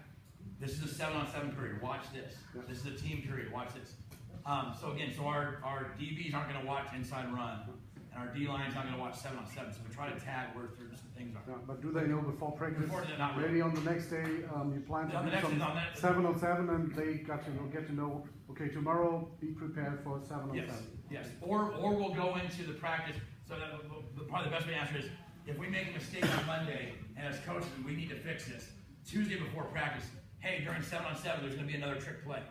This is a 7-on-7 period. Watch this. This is a team period. Watch this. So again, our DBs aren't going to watch inside run, and our D line's not going to watch 7-on-7. So we try to tag where certain things are. Yeah, but do they know before practice? Not really. Maybe on the next day you plan to do some 7-on-7, and they get to know. Okay, tomorrow be prepared for 7-on-7. Yes. Or we'll go into the practice. So that probably the best way to answer is if we make a mistake on Monday and as coaches we need to fix this. Tuesday before practice, hey, during 7-on-7 there's going to be another trick play.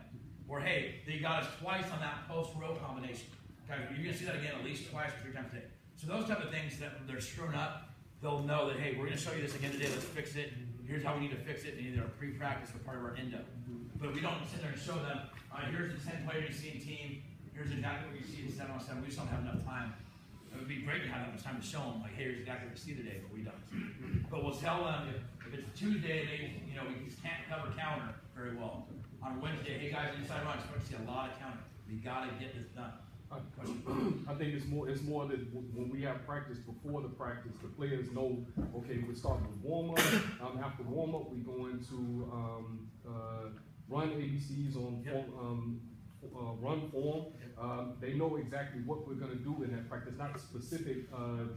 Or hey, they got us twice on that post row combination. Okay, you're going to see that again at least twice or 3 times a day. So those type of things that they're screwing up, they'll know that hey, we're going to show you this again today. Let's fix it. Here's how we need to fix it in either a pre-practice or part of our endo. But we don't sit there and show them. Here's the 10 player you see in team. Here's exactly what you see in 7-on-7. We just don't have enough time. It would be great to have that much time to show them. Like, hey, here's exactly what you see today, but we don't. But we'll tell them if it's Tuesday, we just can't cover counter very well. On Wednesday, hey guys, inside run, expect to see a lot of counter. We gotta get this done. I think it's more that when we have practice before the practice, the players know, okay, we're starting with warm up. After warm up, we're going to run ABCs on run form. They know exactly what we're going to do in that practice, not specific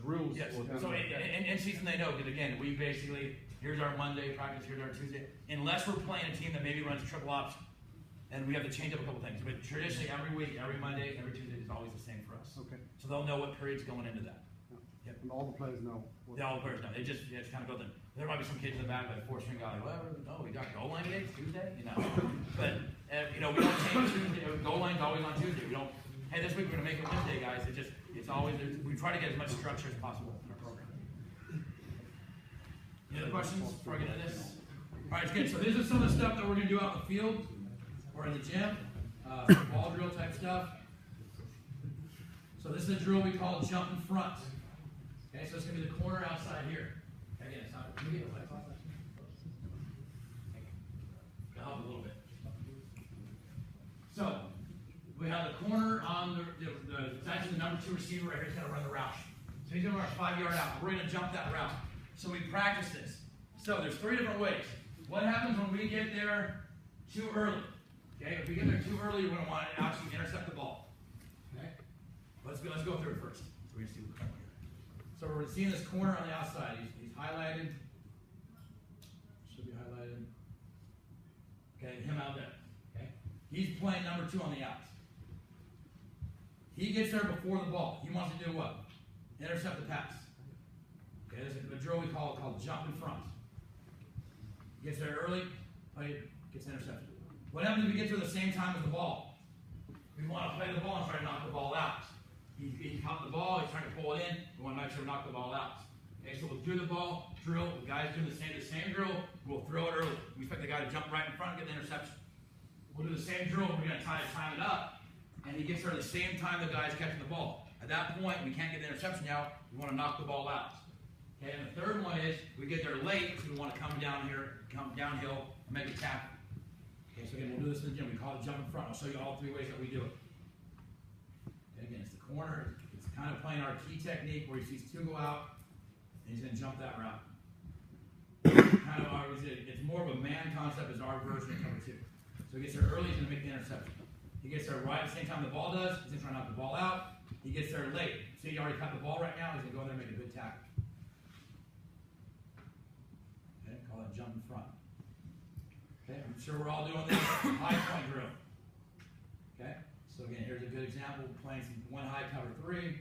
drills. Yes. Or So like that. in season they know, because again, we basically, here's our Monday practice, here's our Tuesday. Unless we're playing a team that maybe runs triple ops, and we have to change up a couple things. But traditionally, every week, every Monday, every Tuesday is always the same for us. Okay. So they'll know what period's going into that. Yep. And all the players know. All the players know. It's kind of built in. There might be some kids in the back, like 4-string guy, well, we got goal line days Tuesday, But we don't change Tuesday. Goal line's always on Tuesday. We don't, hey, this week we're gonna make it Wednesday, guys. It's always, we try to get as much structure as possible in our program. Any other questions before I get into this? All right, it's good. So this is some of the stuff that we're gonna do out in the field or in the gym, ball drill type stuff. So this is a drill we call jump in front. Okay, so it's gonna be the corner outside here. Again, it's not, can we get the lights off? That'll help a little bit. So we have the corner on it's actually the number 2 receiver right here. He's gonna run the route. So he's gonna run a 5-yard out. We're gonna jump that route. So we practice this. So there's 3 different ways. What happens when we get there too early? Okay, if we get there too early, we're gonna want to actually intercept the ball. Okay, let's go through it first. So we're gonna see what's going on here. So we're seeing this corner on the outside. He's highlighted. Should be highlighted. Okay, him out there. Okay, he's playing number 2 on the outs. He gets there before the ball. He wants to do what? Intercept the pass. Okay, this is a drill we called jump in front. Gets there early, gets intercepted. What happens if we get to the same time as the ball? We want to play the ball and try to knock the ball out. He caught the ball, he's trying to pull it in, we want to make sure we knock the ball out. Okay, so we'll do the ball, drill, the guy's doing the same drill, we'll throw it early. We expect the guy to jump right in front and get the interception. We'll do the same drill, we're going to time it up, and he gets there at the same time the guy's catching the ball. At that point, we can't get the interception out, we want to knock the ball out. Okay, and the third one is, we get there late, so we want to come downhill, and make a tackle. Okay, so again, we'll do this in the gym. We call it jump in front. I'll show you all 3 ways that we do it. Okay, again, it's the corner. It's kind of playing our key technique where he sees 2 go out, and he's going to jump that route. It's more of a man concept as our version of cover 2. So he gets there early, he's going to make the interception. He gets there right at the same time the ball does, he's going to try to knock the ball out. He gets there late. See, he already caught the ball right now, he's going to go in there and make a good tackle. Okay, call that jump in front. Okay, I'm sure we're all doing this high point drill. Okay, so again, here's a good example. We're playing some 1 high cover 3,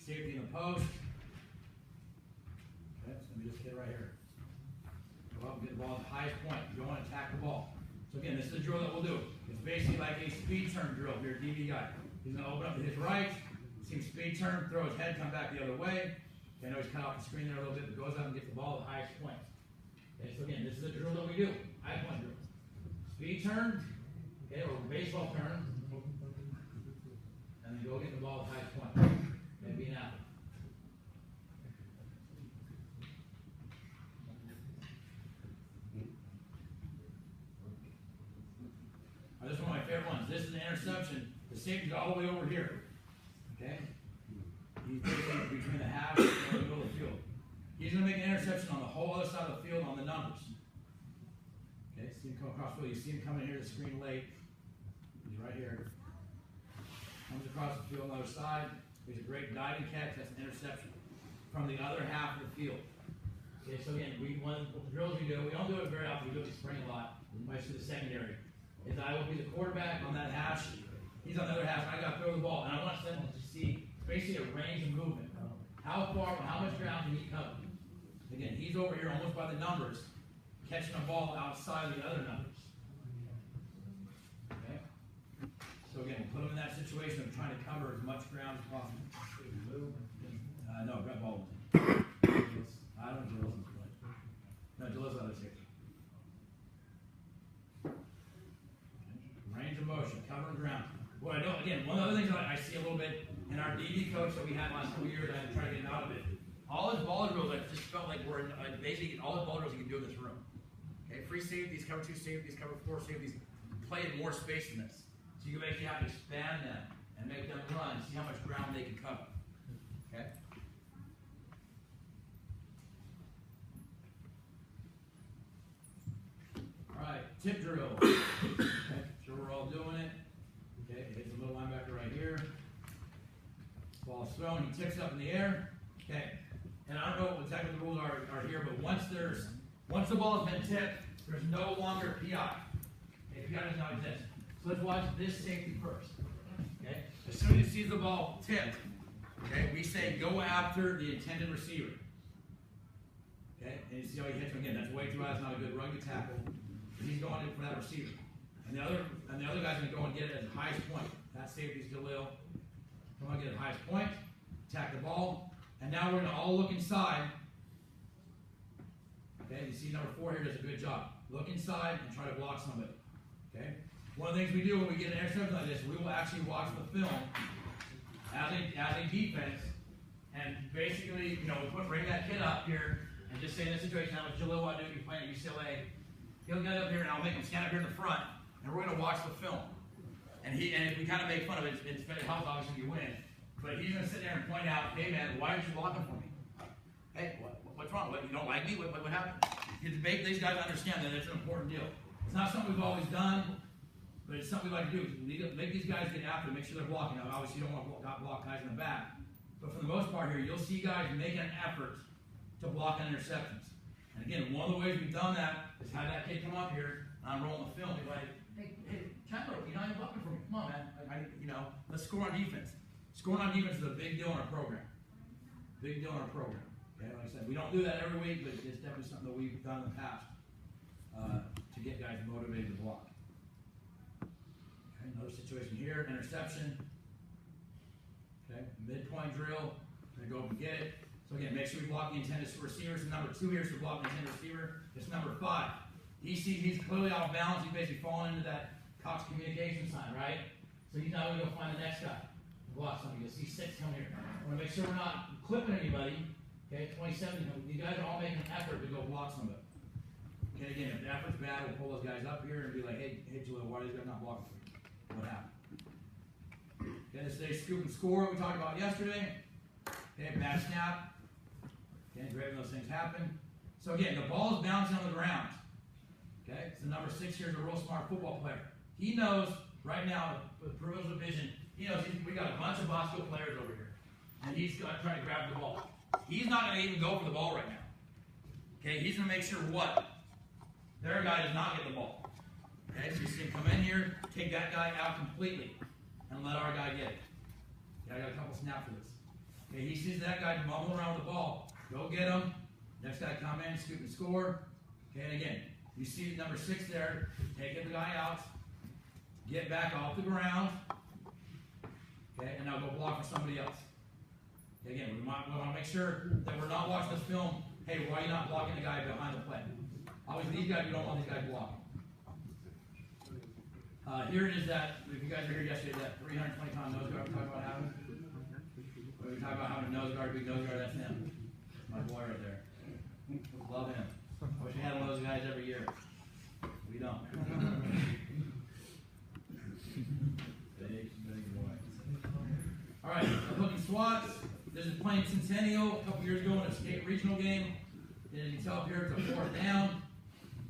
safety in the post. Okay, so let me just hit right here. Go up and get the ball at the highest point. Go on and attack the ball. So again, this is a drill that we'll do. It's basically like a speed turn drill. If you're a DB guy, he's going to open up to his right, see him speed turn, throw his head, come back the other way. Okay, I know he's cut off the screen there a little bit, but goes up and gets the ball at the highest point. Okay, so again, this is a drill that we do. High point drill. Speed turn, okay, or baseball turn, and then go get the ball at the highest point. Okay, be an athlete. This is one of my favorite ones. This is an interception. The safety's all the way over here. Okay? He's basically between the half and the middle of the field. He's going to make an interception on the whole other side of the field on the numbers. Okay, see him come across the field. You see him coming here to the screen late. He's right here. Comes across the field on the other side. There's a great diving catch. That's an interception from the other half of the field. Okay, so again, one of the drills we do, we don't do it very often. We do it in spring a lot. You might see the secondary. Is I will be the quarterback on that hash. He's on the other hash. I got to throw the ball, and I want them to see basically a range of movement. How far, how much ground can he cover? Again, he's over here almost by the numbers, catching a ball outside of the other numbers. Okay. So again, we'll put him in that situation of trying to cover as much ground as possible. No, grab ball. I don't know Jalil's play. No, Jalil's on this here. Range of motion, covering ground. What I know, again, one of the things that I see a little bit in our DB coach that we had last 2 years, I had to try to get out of it. All his ball drills, I just felt like we're in, basically all his ball drills you can do in this room. Okay, free safeties, cover 2 safeties, cover 4 safeties, play in more space than this. So you can basically have to expand them and make them run, see how much ground they can cover. Okay? Alright, tip drill. Okay, sure we're all doing it. Okay, hits the middle linebacker right here. Ball's thrown, he tips up in the air. Okay, and I don't know exactly what the rules are here, but once the ball has been tipped, there's no longer PI. Okay, PI does not exist. So let's watch this safety first. Okay, as soon as he sees the ball tipped, okay, we say go after the intended receiver. Okay, and you see how he hits him again. That's way too high. It's not a good rugged tackle. He's going in for that receiver, and the other guy's going to go in and get it at the highest point. That safety's Jalil. Come on, get it at the highest point, attack the ball, and now we're gonna all look inside. Okay, you see number 4 here does a good job. Look inside and try to block somebody. Okay? One of the things we do when we get an interception like this, we will actually watch the film as a defense, and basically, you know, bring that kid up here and just say in this situation, how much Jalil want to do if you're playing at UCLA. He'll get up here and I'll make him stand up here in the front, and we're gonna watch the film. And if we kind of make fun of it, it helps obviously you win. But he's gonna sit there and point out, hey man, why aren't you blocking for me? Hey, what's wrong? What, you don't like me? What happened? These guys understand that it's an important deal. It's not something we've always done, but it's something we like to do. We need to make these guys get after it, make sure they're blocking. Now, obviously, you don't want to block guys in the back. But for the most part here, you'll see guys making an effort to block on interceptions. And again, one of the ways we've done that is have that kid come up here, and I'm rolling the film, be like, hey, Chandler, you're not even blocking for me. Come on, man. Let's score on defense. Scoring on defense is a big deal in our program. Big deal in our program. Okay, like I said, we don't do that every week, but it's definitely something that we've done in the past to get guys motivated to block. Okay, another situation here, interception. Okay, midpoint drill, gonna go up and get it. So again, make sure we block the intended receivers. Number 2 here is to block the intended receiver. It's number 5. He's clearly off balance. He's basically falling into that Cox communication sign, right? So he's now gonna go find the next guy. Block somebody. You'll see 6 come here. I wanna make sure we're not clipping anybody. Okay, 27, you guys are all making an effort to go block somebody. Okay, again, if the effort's bad, we'll pull those guys up here and be like, hey, Jalil, why are these guys not blocking for you? What happened? Okay, this is scoop and score we talked about yesterday. Okay, bad snap. Okay, great when those things happen. So again, the ball is bouncing on the ground. Okay, so number 6 here is a real smart football player. He knows right now, with peripheral vision, he knows we got a bunch of Bosco players over here. And he's gonna try to grab the ball. He's not going to even go for the ball right now. Okay, he's going to make sure what? Their guy does not get the ball. Okay, so he's going to come in here, take that guy out completely, and let our guy get it. Okay, I got a couple snaps for this. Okay, he sees that guy mumbling around with the ball. Go get him. Next guy come in, scoop and score. Okay, and again, you see number 6 there, taking the guy out, get back off the ground. Okay, and now go block for somebody else. Again, we want to make sure that we're not watching this film. Hey, why are you not blocking the guy behind the play? Obviously, these guys, you don't want these guys blocking. Here it is that, if you guys were here yesterday, that 320-pound nose guard we talked about having. We talked about having a nose guard, big nose guard, that's him. My boy right there. Love him. I wish we had one of those guys every year. We don't. Big boy. All right, hooking swats. This is playing Centennial a couple years ago in a state regional game. And you can tell up here it's a 4th down.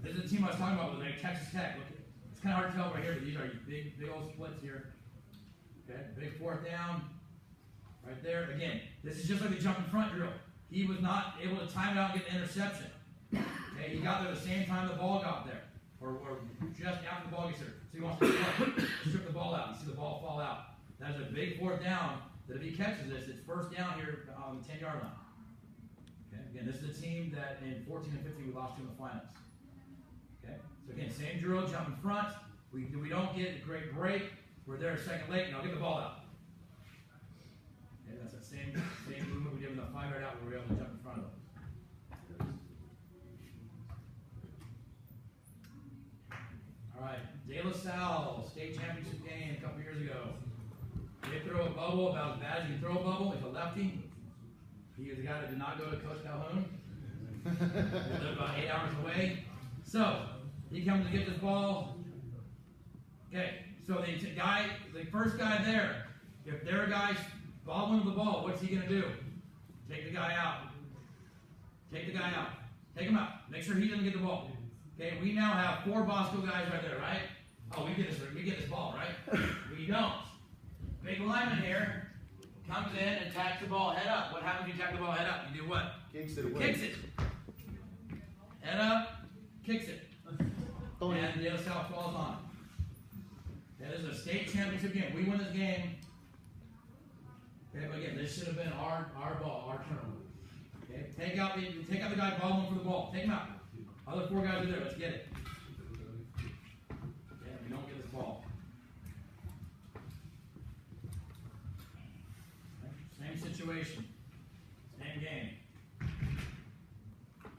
This is the team I was talking about with like Texas Tech. Look, it's kind of hard to tell right here, but these are big old splits here. Okay, big 4th down. Right there. Again, this is just like the jump in front drill. He was not able to time it out and get an interception. Okay, he got there the same time the ball got there. Or just after the ball gets there. So he wants to strip the ball out. You see the ball fall out. That's a big 4th down. That if he catches this, it's 1st down here on the 10-yard line. Okay, again, this is a team that in 14 and 15 we lost to in the finals. Okay, so again, same drill, jump in front. We don't get a great break. We're there a second late, and I'll get the ball out. Okay, that's the same movement we did with the 5-yard out where we were able to jump in front of them. All right, De La Salle, state championship game a couple years ago. They throw a bubble about as bad as you can throw a bubble. He's a lefty. He was the guy that did not go to Coach Calhoun. He lived about 8 hours away. So, he comes to get this ball. Okay, so the first guy there, if their guy's bobbling the ball, what's he going to do? Take the guy out. Take the guy out. Take him out. Make sure he doesn't get the ball. Okay, we now have 4 Bosco guys right there, right? Oh, we get this ball, right? We don't. Big lineman here comes in and tacks the ball head up. What happens if you tack the ball head up? You do what? Kicks it away. Kicks it. Head up, kicks it. And the other side falls on. That is a state championship game. We win this game. Okay, but again, this should have been our ball, our turnover. Okay, take out the guy bobbling for the ball. Take him out. Other 4 guys are there. Let's get it. Okay, we don't get this ball. situation. Same game.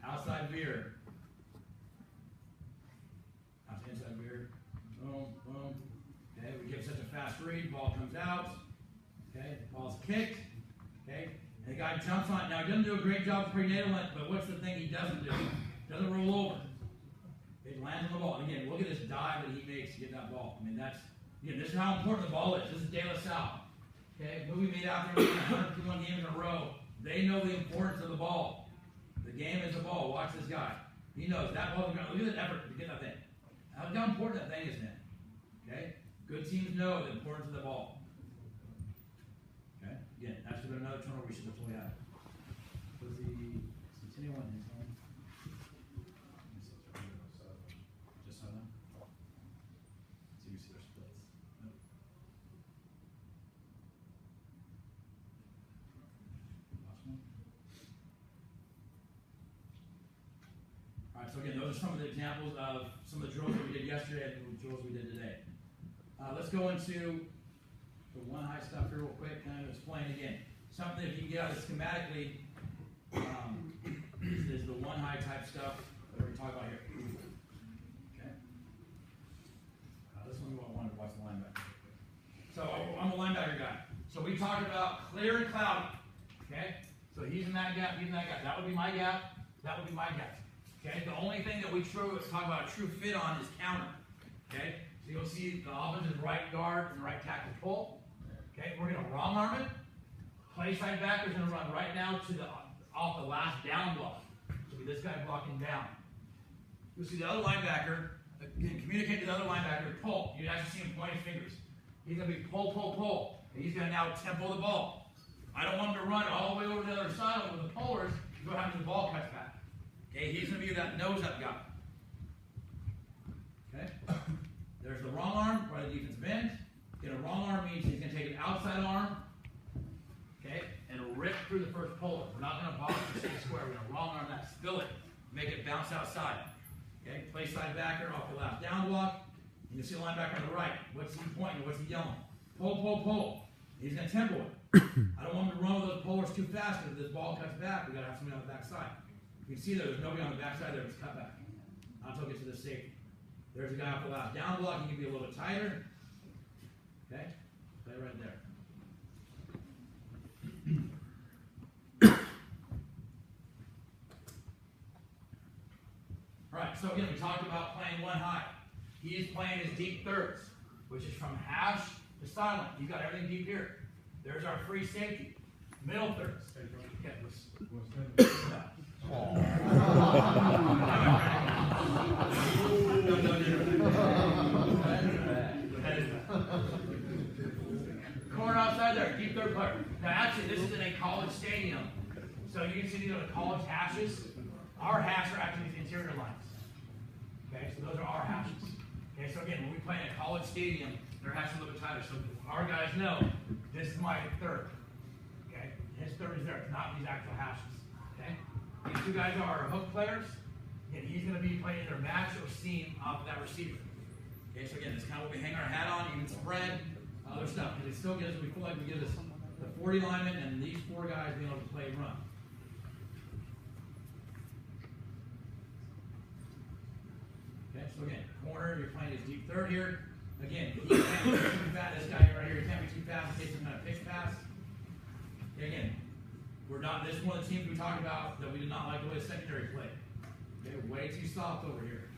Outside veer. Inside veer. Boom, boom. Okay, we give such a fast read, ball comes out. Okay, ball's kicked. Okay, and the guy jumps on it. Now, he doesn't do a great job of prenatally, but what's the thing he doesn't do? Doesn't roll over. It lands on the ball. And again, look at this dive that he makes to get that ball. I mean, again, this is how important the ball is. This is De La Salle. Okay, movie made out there 151 games in a row. They know the importance of the ball. The game is the ball. Watch this guy. He knows that ball is going. Look at the effort to get that thing. How important that thing is, man. Okay, good teams know the importance of the ball. Okay, again, that's another turnover we should deploy out. Was the continue on his own? Just on them. So you see their splits. Nope. Last one. All right, so again, those are some of the examples of some of the drills that we did yesterday and the drills we did today. Let's go into the one high stuff here real quick, kind of explain again. Something if you can get out of schematically is the one high type stuff that we're talking about here. Okay. This one you want to watch the linebacker. So I'm a linebacker guy. So we talked about clear and cloudy. Okay. So he's in that gap, he's in that gap. That would be my gap. That would be my gap. Okay. The only thing that we talk about a true fit on is counter. Okay. So you'll see the offensive right guard and right tackle pull. Okay, we're going to wrong arm it. Play side backer is going to run right now to off the last down block. So be this guy blocking down. You'll see the other linebacker can communicate to the other linebacker, pull. You actually see him point his fingers. He's going to be pull, pull, pull. And he's going to now tempo the ball. I don't want him to run all the way over to the other side with the pullers. What happens when the ball cuts back? Okay, he's going to be that nose up guy. Okay. There's the wrong arm, where the defensive end. Get a wrong arm means he's going to take an outside arm, okay, and rip through the first puller. We're not going to box or stay square. We're going to wrong arm that, spill it, make it bounce outside. Okay, play side backer off the last down block. You can see the linebacker on the right. What's he pointing? What's he yelling? Pull, pull, pull. He's going to tempo it. I don't want him to run with those pullers too fast because if this ball cuts back, we got to have somebody on the back side. You can see there's nobody on the back side there. It's cut back until it gets to the safety. There's a guy off the last down block. He can be a little bit tighter. Okay, play right there. All right, so again, we talked about playing one high. He is playing his deep thirds, which is from hash to silent. You've got everything deep here. There's our free safety. Middle thirds. Okay, corner outside there, deep third player. Now actually this is in a college stadium. So you can see these are the college hashes. Our hash are actually these interior lines. Okay, so those are our hashes. Okay, so again, when we play in a college stadium, their hash is a little bit tighter. So our guys know this is my third. Okay, his third is there. It's not these actual hashes. Okay, these two guys are hook players, and he's going to be playing either match or seam off of that receiver. Okay, so again, this is kind of what we hang our hat on, even spread, other stuff, because it still gives, we feel like we give us the 40 linemen and these four guys being able to play and run. Okay, so again, corner, you're playing his deep third here. Again, you can't be too fast. This guy right here, you can't be too fast in case some kind of pitch pass. Okay, again, we're not, this is one of the teams we talked about that we did not like the way the secondary played. Okay, way too soft over here.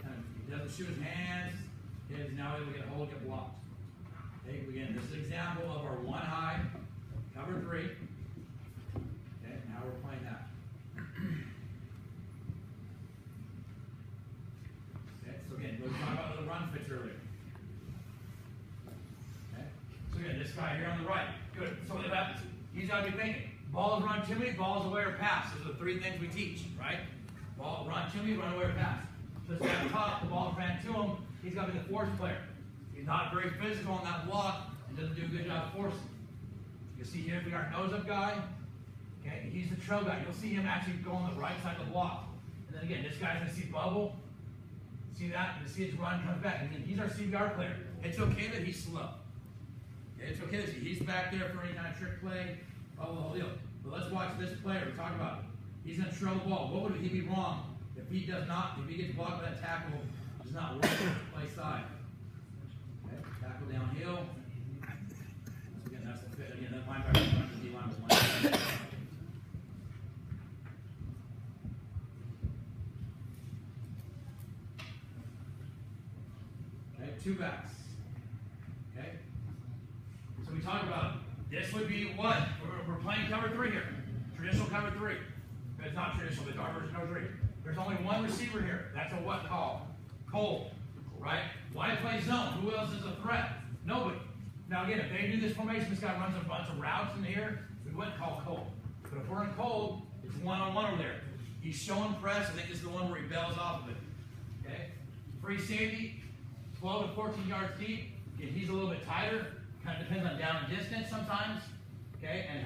Kind of, he doesn't shoot his hands. Okay, he's now able to get a hold, get blocked. Okay, again, this is an example of our one high, cover three. Okay, now we're playing that. Okay, so again, we talked about the run fits earlier. Okay, so again, this guy here on the right, good. So what happens? He's got to be thinking, balls run to me, balls away or pass. Those are the three things we teach, right? Ball run to me, run away or pass. So this guy on top, the ball ran to him, he's got to be the force player. He's not very physical on that block and doesn't do a good job of forcing. You see here, we got our nose up guy. Okay, he's the trail guy. You'll see him actually go on the right side of the block. And then again, this guy's going to see bubble. See that? You see his run comes back. And then he's our CBR player. It's okay that he's slow. Okay, it's okay. He's back there for any kind of trick play. Oh, the whole deal. But let's watch this player. We talk about it. He's going to trail the ball. What would he be wrong if he does not? If he gets blocked by that tackle, does not work to play side. Okay, tackle downhill. Again, that's the fit. Again, that linebacker runs the D line with linebacker. Okay, two backs. Okay. So we talk about this would be what? We're playing cover 3 here. Traditional cover 3. But it's not traditional, it's our version of 3. There's only one receiver here. That's a what call? Cold. Right? Why play zone? Who else is a threat? Nobody. Now again, if they do this formation, this guy runs a bunch of routes in here, we wouldn't call cold. But if we're in cold, it's one-on-one over there. He's showing press. I think this is the one where he bails off of it. Okay? Free safety, 12 to 14 yards deep. Again, he's a little bit tighter. Kind of depends on down and distance sometimes. Okay? And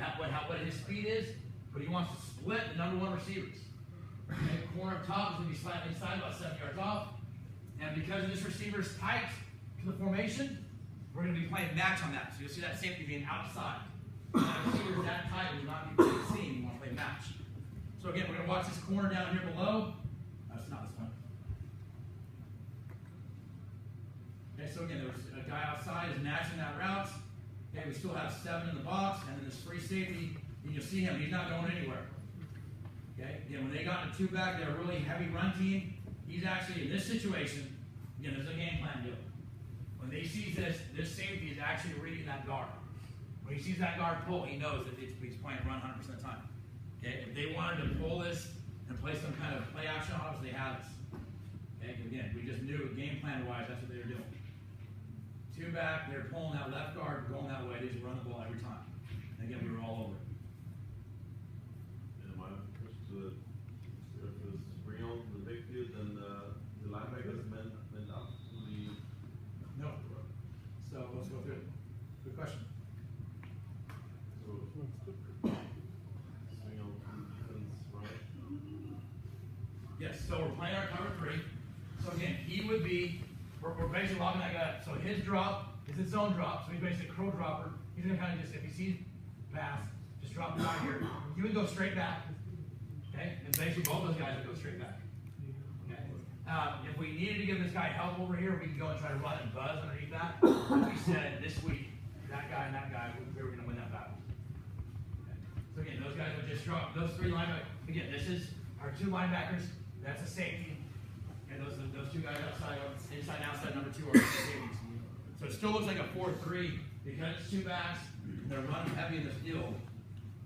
what his speed is. But he wants to split the number 1 receivers. Okay? Corner up top is going to be slightly inside, about 7 yards off. And because this receiver is tight to the formation, we're going to be playing match on that. So you'll see that safety being outside. That receiver is that tight, will not be playing seam. You want to play match. So again, we're going to watch this corner down here below. That's not this one. Okay, so again, there's a guy outside is matching that route. Okay, we still have 7 in the box, and then this free safety, and you'll see him, he's not going anywhere. Okay, again, when they got into 2 back, they're a really heavy run team. He's actually, in this situation, again, there's a game plan deal. When they see this safety is actually reading that guard. When he sees that guard pull, he knows that he's playing run 100% of the time. Okay, if they wanted to pull this and play some kind of play action on us, they have us. Okay, again, we just knew game plan wise, that's what they were doing. 2 back, they're pulling that left guard, going that way, they just run the ball every time. And again, we were all over it. Yeah, my question is, if it's bring out the big field, then the linebackers went up to the. No. So let's go through it. Good question. So, swing out the defense, right? Yes, so we're playing our cover 3. So again, he would be, we're basically locking that guy up. So his drop is his zone drop. So he's basically a crow dropper. He's gonna kind of just, if he sees pass, just drop it out here. He would go straight back. Okay? And basically both those guys would go straight back. Okay? If we needed to give this guy help over here, we could go and try to run and buzz underneath that. But we said this week, that guy and that guy, we were gonna win that battle. Okay? So again, those guys would just drop, those 3 linebackers. Again, this is our 2 linebackers. That's a safety. And those 2 guys outside, inside and outside, number 2 are safeties. So it still looks like a 4-3 because it's 2 backs. They're running heavy in this deal.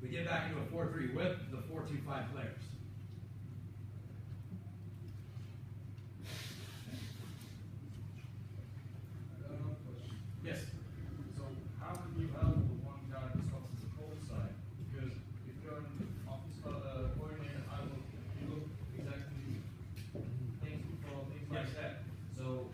We get back into a 4-3 with the 4-2-5 players. Yes. So how can you help with one guy that's on the cold side? Because if you're an office coordinator, you look exactly things like that. So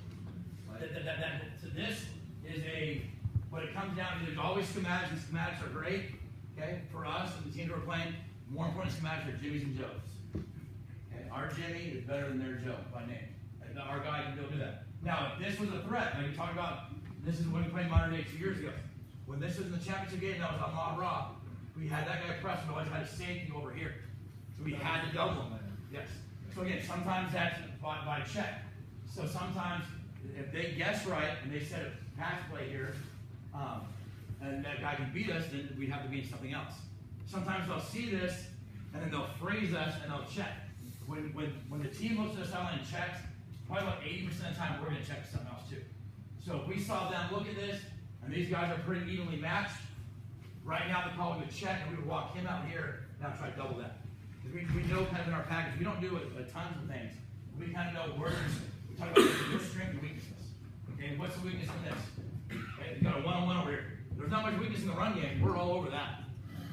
So this is what it comes down to. There's always schematics, and schematics are great, okay, for us and the teams we're playing. More important schematics are Jimmy's and Joe's. Okay, our Jimmy is better than their Joe by name. And our guy can go do that. Now, if this was a threat, like you talked about, this is when we played modern day 2 years ago. When this was in the championship game, that was on Ma Ra. We had that guy pressed, we always had a safety over here. So we had to double him. Yes. So again, sometimes that's by check. So sometimes if they guess right and they set a pass play here, and that guy can beat us, then we'd have to beat something else. Sometimes they'll see this and then they'll freeze us and they'll check. When the team looks at the sideline and checks, probably about 80% of the time we're going to check something else too. So if we saw them look at this and these guys are pretty evenly matched, right now the call would check and we would walk him out here and try to double that. Because we know kind of in our package, we don't do a tons of things. We kind of know where we talk about your strength and weaknesses. Okay, what's the weakness in this? Okay, you got a one-on-one over here. There's not much weakness in the run game. We're all over that,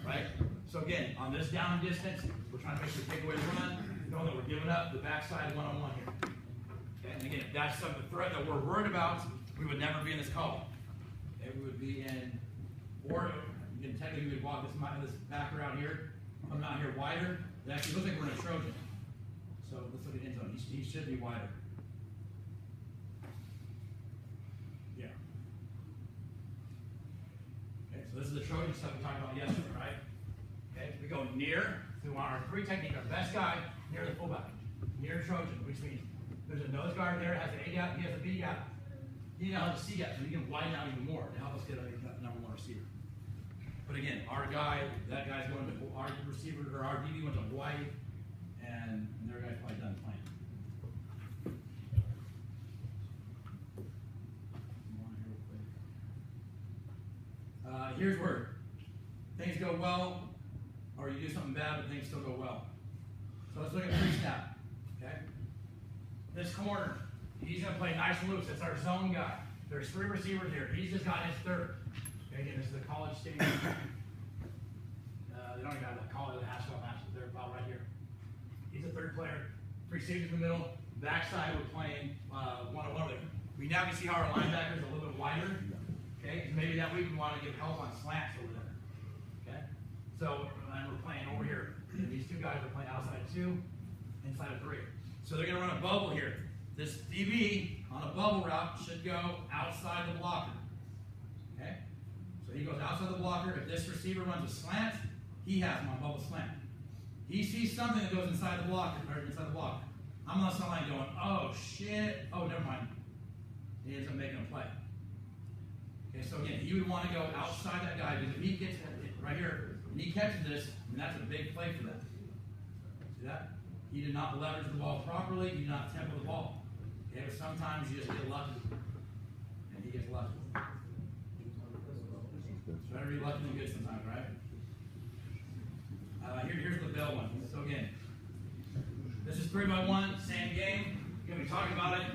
right? So again, on this down and distance, we're trying to make sure we take away the run, knowing that we're giving up the backside one-on-one here. Okay, and again, if that's some threat that we're worried about, we would never be in this call. Okay, we would be in, or again, technically we would walk this back around here, come out here wider. It actually looks like we're in a Trojan. So let's look at end zone. He should be wider. Yeah. so this is the Trojan stuff we talked about yesterday, right? Okay, we go near, so we want our three technique, our best guy near the fullback. Near Trojan, which means there's a nose guard there, has an A gap, he has a B gap. He now has a C gap, so he can widen out even more to help us get a number one receiver. But again, our guy, that guy's going to, our receiver, or our DB went to Hawaii, and their guy's probably done playing. Here's where things go well, or you do something bad, but things still go well. So let's look at pre-snap, okay? This corner, he's gonna play nice and loose. That's our zone guy. There's three receivers here. He's just got his third. Okay, again, this is the college stadium. They don't even have that college, the Haskell matches. They're about right here. He's a third player. Three safeties in the middle. Backside, we're playing one-on-one. We now can see how our linebacker is a little bit wider. Okay, so maybe that week we want to give help on slants over there. Okay, so and we're playing over here. And these two guys are playing outside two, inside of three. So they're going to run a bubble here. This DB on a bubble route should go outside the blocker. Okay, so he goes outside the blocker. If this receiver runs a slant, he has him on bubble slant. He sees something that goes inside the blocker, or inside the blocker. I'm on the sideline going, oh shit, oh never mind. He ends up making a play. Okay, so again, you would want to go outside that guy, because if he gets it right here and he catches this, and that's a big play for them. See that? He did not leverage the ball properly. He did not tempo the ball. Okay, but sometimes you just get lucky, and he gets lucky. Better be lucky than good sometimes, right? Here's the Bell one. So again, this is 3x1, same game. We're gonna be talking about it.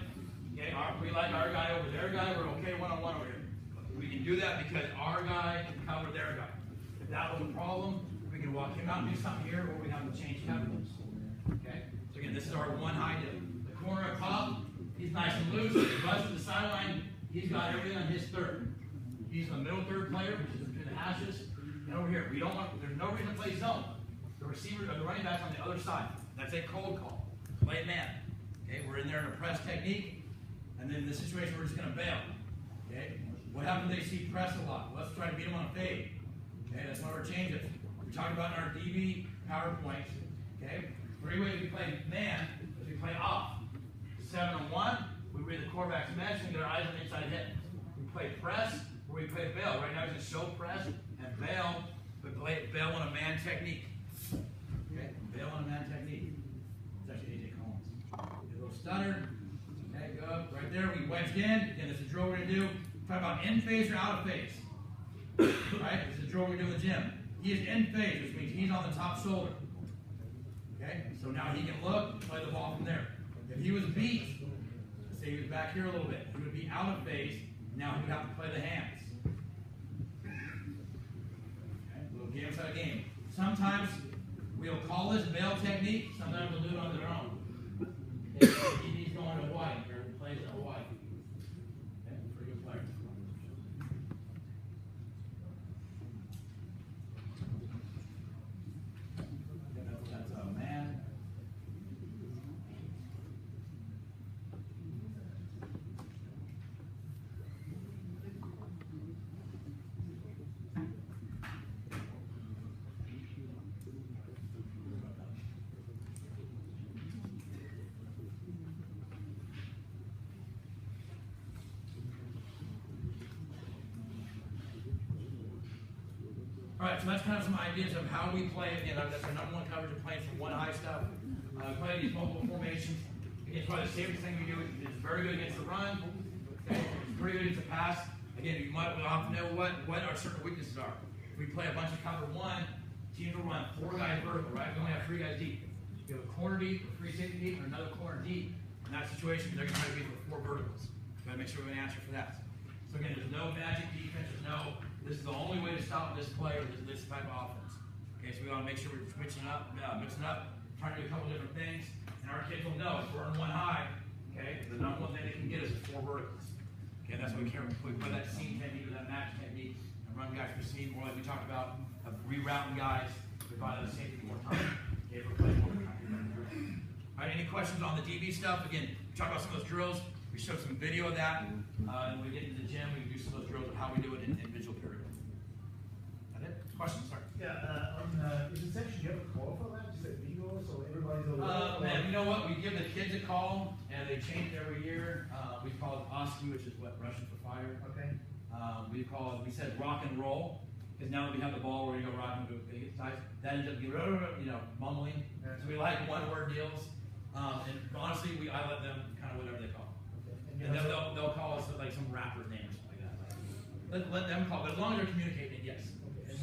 Okay, we like our guy over their guy. We're okay one-on-one over here. We can do that because our guy can cover their guy. If that was a problem, we can walk him out and do something here, or we have to change coverages. Okay? So again, this is our one high deal. The corner up top, he's nice and loose. He runs to the sideline. He's got everything on his third. He's the middle third player, which is between the hashes. And over here, we don't want. There's no reason to play zone. The receiver, the running back's on the other side. That's a cold call. Play man. Okay, we're in there in a press technique, and then in this situation, we're just going to bail. Okay. What happens if they see press a lot? Let's try to beat them on a fade. Okay, that's one of our changes. We talked about in our DB PowerPoints. Okay, three ways we play man is we play off. 7-on-1, we read the quarterback's mesh and get our eyes on the inside hit. We play press, or we play bail. Right now it's just show press and bail, but play bail on a man technique. Okay, bail on a man technique. It's actually AJ Collins. A little stutter. Okay, go right there. We wedged in. Again, this is the drill we're gonna do. Talk about in phase or out of phase. Right? This is the drill we do in the gym. He is in phase, which means he's on the top shoulder. Okay? So now he can look and play the ball from there. If he was beat, let's say he was back here a little bit, he would be out of phase. Now he would have to play the hands. Okay? A little game inside game. Sometimes we'll call this bail technique, sometimes we'll do it on their own. Okay? He's going to Hawaii, or he plays at Hawaii. Pretty good player. That's a man. Alright, so that's kind of some ideas of how we play. Again, that's our number one coverage of playing some one high stuff. Playing these multiple formations. Again, it's probably the safest thing we do. It's very good against the run. Okay? It's pretty good against the pass. Again, you might have to know what our certain weaknesses are. If we play a bunch of cover one, teams will run 4 guys vertical, right? We only have 3 guys deep. You have a corner deep, a free safety deep, and another corner deep. In that situation, they're going to try to beat with 4 verticals. We've got to make sure we have an answer for that. So again, there's no magic defense. There's no, this is the only way to stop this play or this type of offense. Okay, so we want to make sure we're mixing up, trying to do a couple different things. And our kids will know if we're on one high, okay, the number one thing they can get is 4 verticals. Okay, that's why we play that seam technique or that match technique and run guys for seam, more like we talked about, of rerouting guys, provide the safety more time. Okay, for play more time. All right, any questions on the DB stuff? Again, we talked about some of those drills. We showed some video of that. And when we get into the gym, we can do some of those drills of how we do it in visual period. call them, and they change it every year. We call it OSCU, which is what, Russian for fire. Okay. We said rock and roll, because now that we have the ball, we're gonna go rock and go big size. That ends up being, mumbling. So we like one-word deals. And honestly, I let them kind of whatever they call it. And they'll call us like some rapper's name or something like that. Let them call, but as long as they're communicating, yes.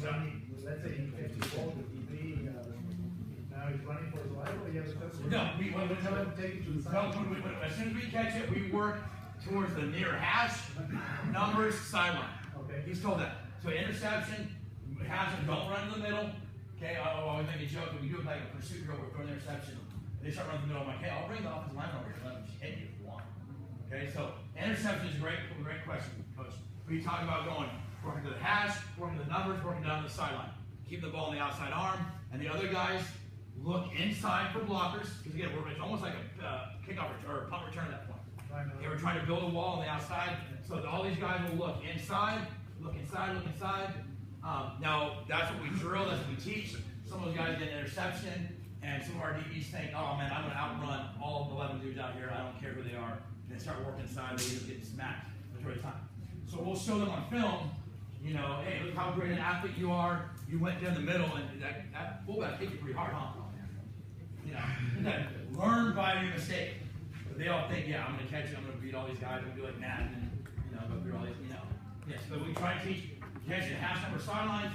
And let's say he catches the ball, would he be, now he's running for his life, or you have to No, we tell him to take it to the side? no, as soon as we catch it, we work towards the near hash, numbers, sideline. Okay. He's told that. So interception, hash them, don't run in the middle. Okay, I always make a joke, if we do it like a pursuit drill, we're throwing interception. They start running in the middle, I'm like, hey, I'll bring the offensive line over here, let them hit you if you want. Okay, so interception is a great question, coach. We talk about going, working to the hash, working to the numbers, working down the sideline. Keep the ball in the outside arm, and the other guys look inside for blockers, because again, it's almost like a kickoff or a punt return at that point. Okay, we're trying to build a wall on the outside, so all these guys will look inside, look inside, look inside. Now, that's what we drill, that's what we teach. Some of those guys get an interception, and some of our DBs think, oh man, I'm going to outrun all of the 11 dudes out here, I don't care who they are. And they start working inside, they just get smacked majority of the time. So we'll show them on film, hey, look how great an athlete you are. You went down the middle, and that fullback hit you pretty hard, huh? Learn by your mistake. But they all think, yeah, I'm going to catch you, I'm going to beat all these guys, I'm going to be like Madden, and go through all these, Yes, but we try to teach, catch the hash number sidelines.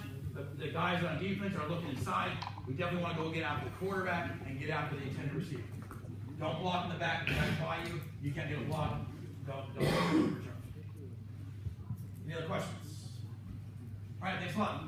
The guys on defense are looking inside. We definitely want to go get after the quarterback and get after the intended receiver. Don't block in the back. The guy's by you. You can't get a block. Don't return. Any other questions? All right, thanks a lot.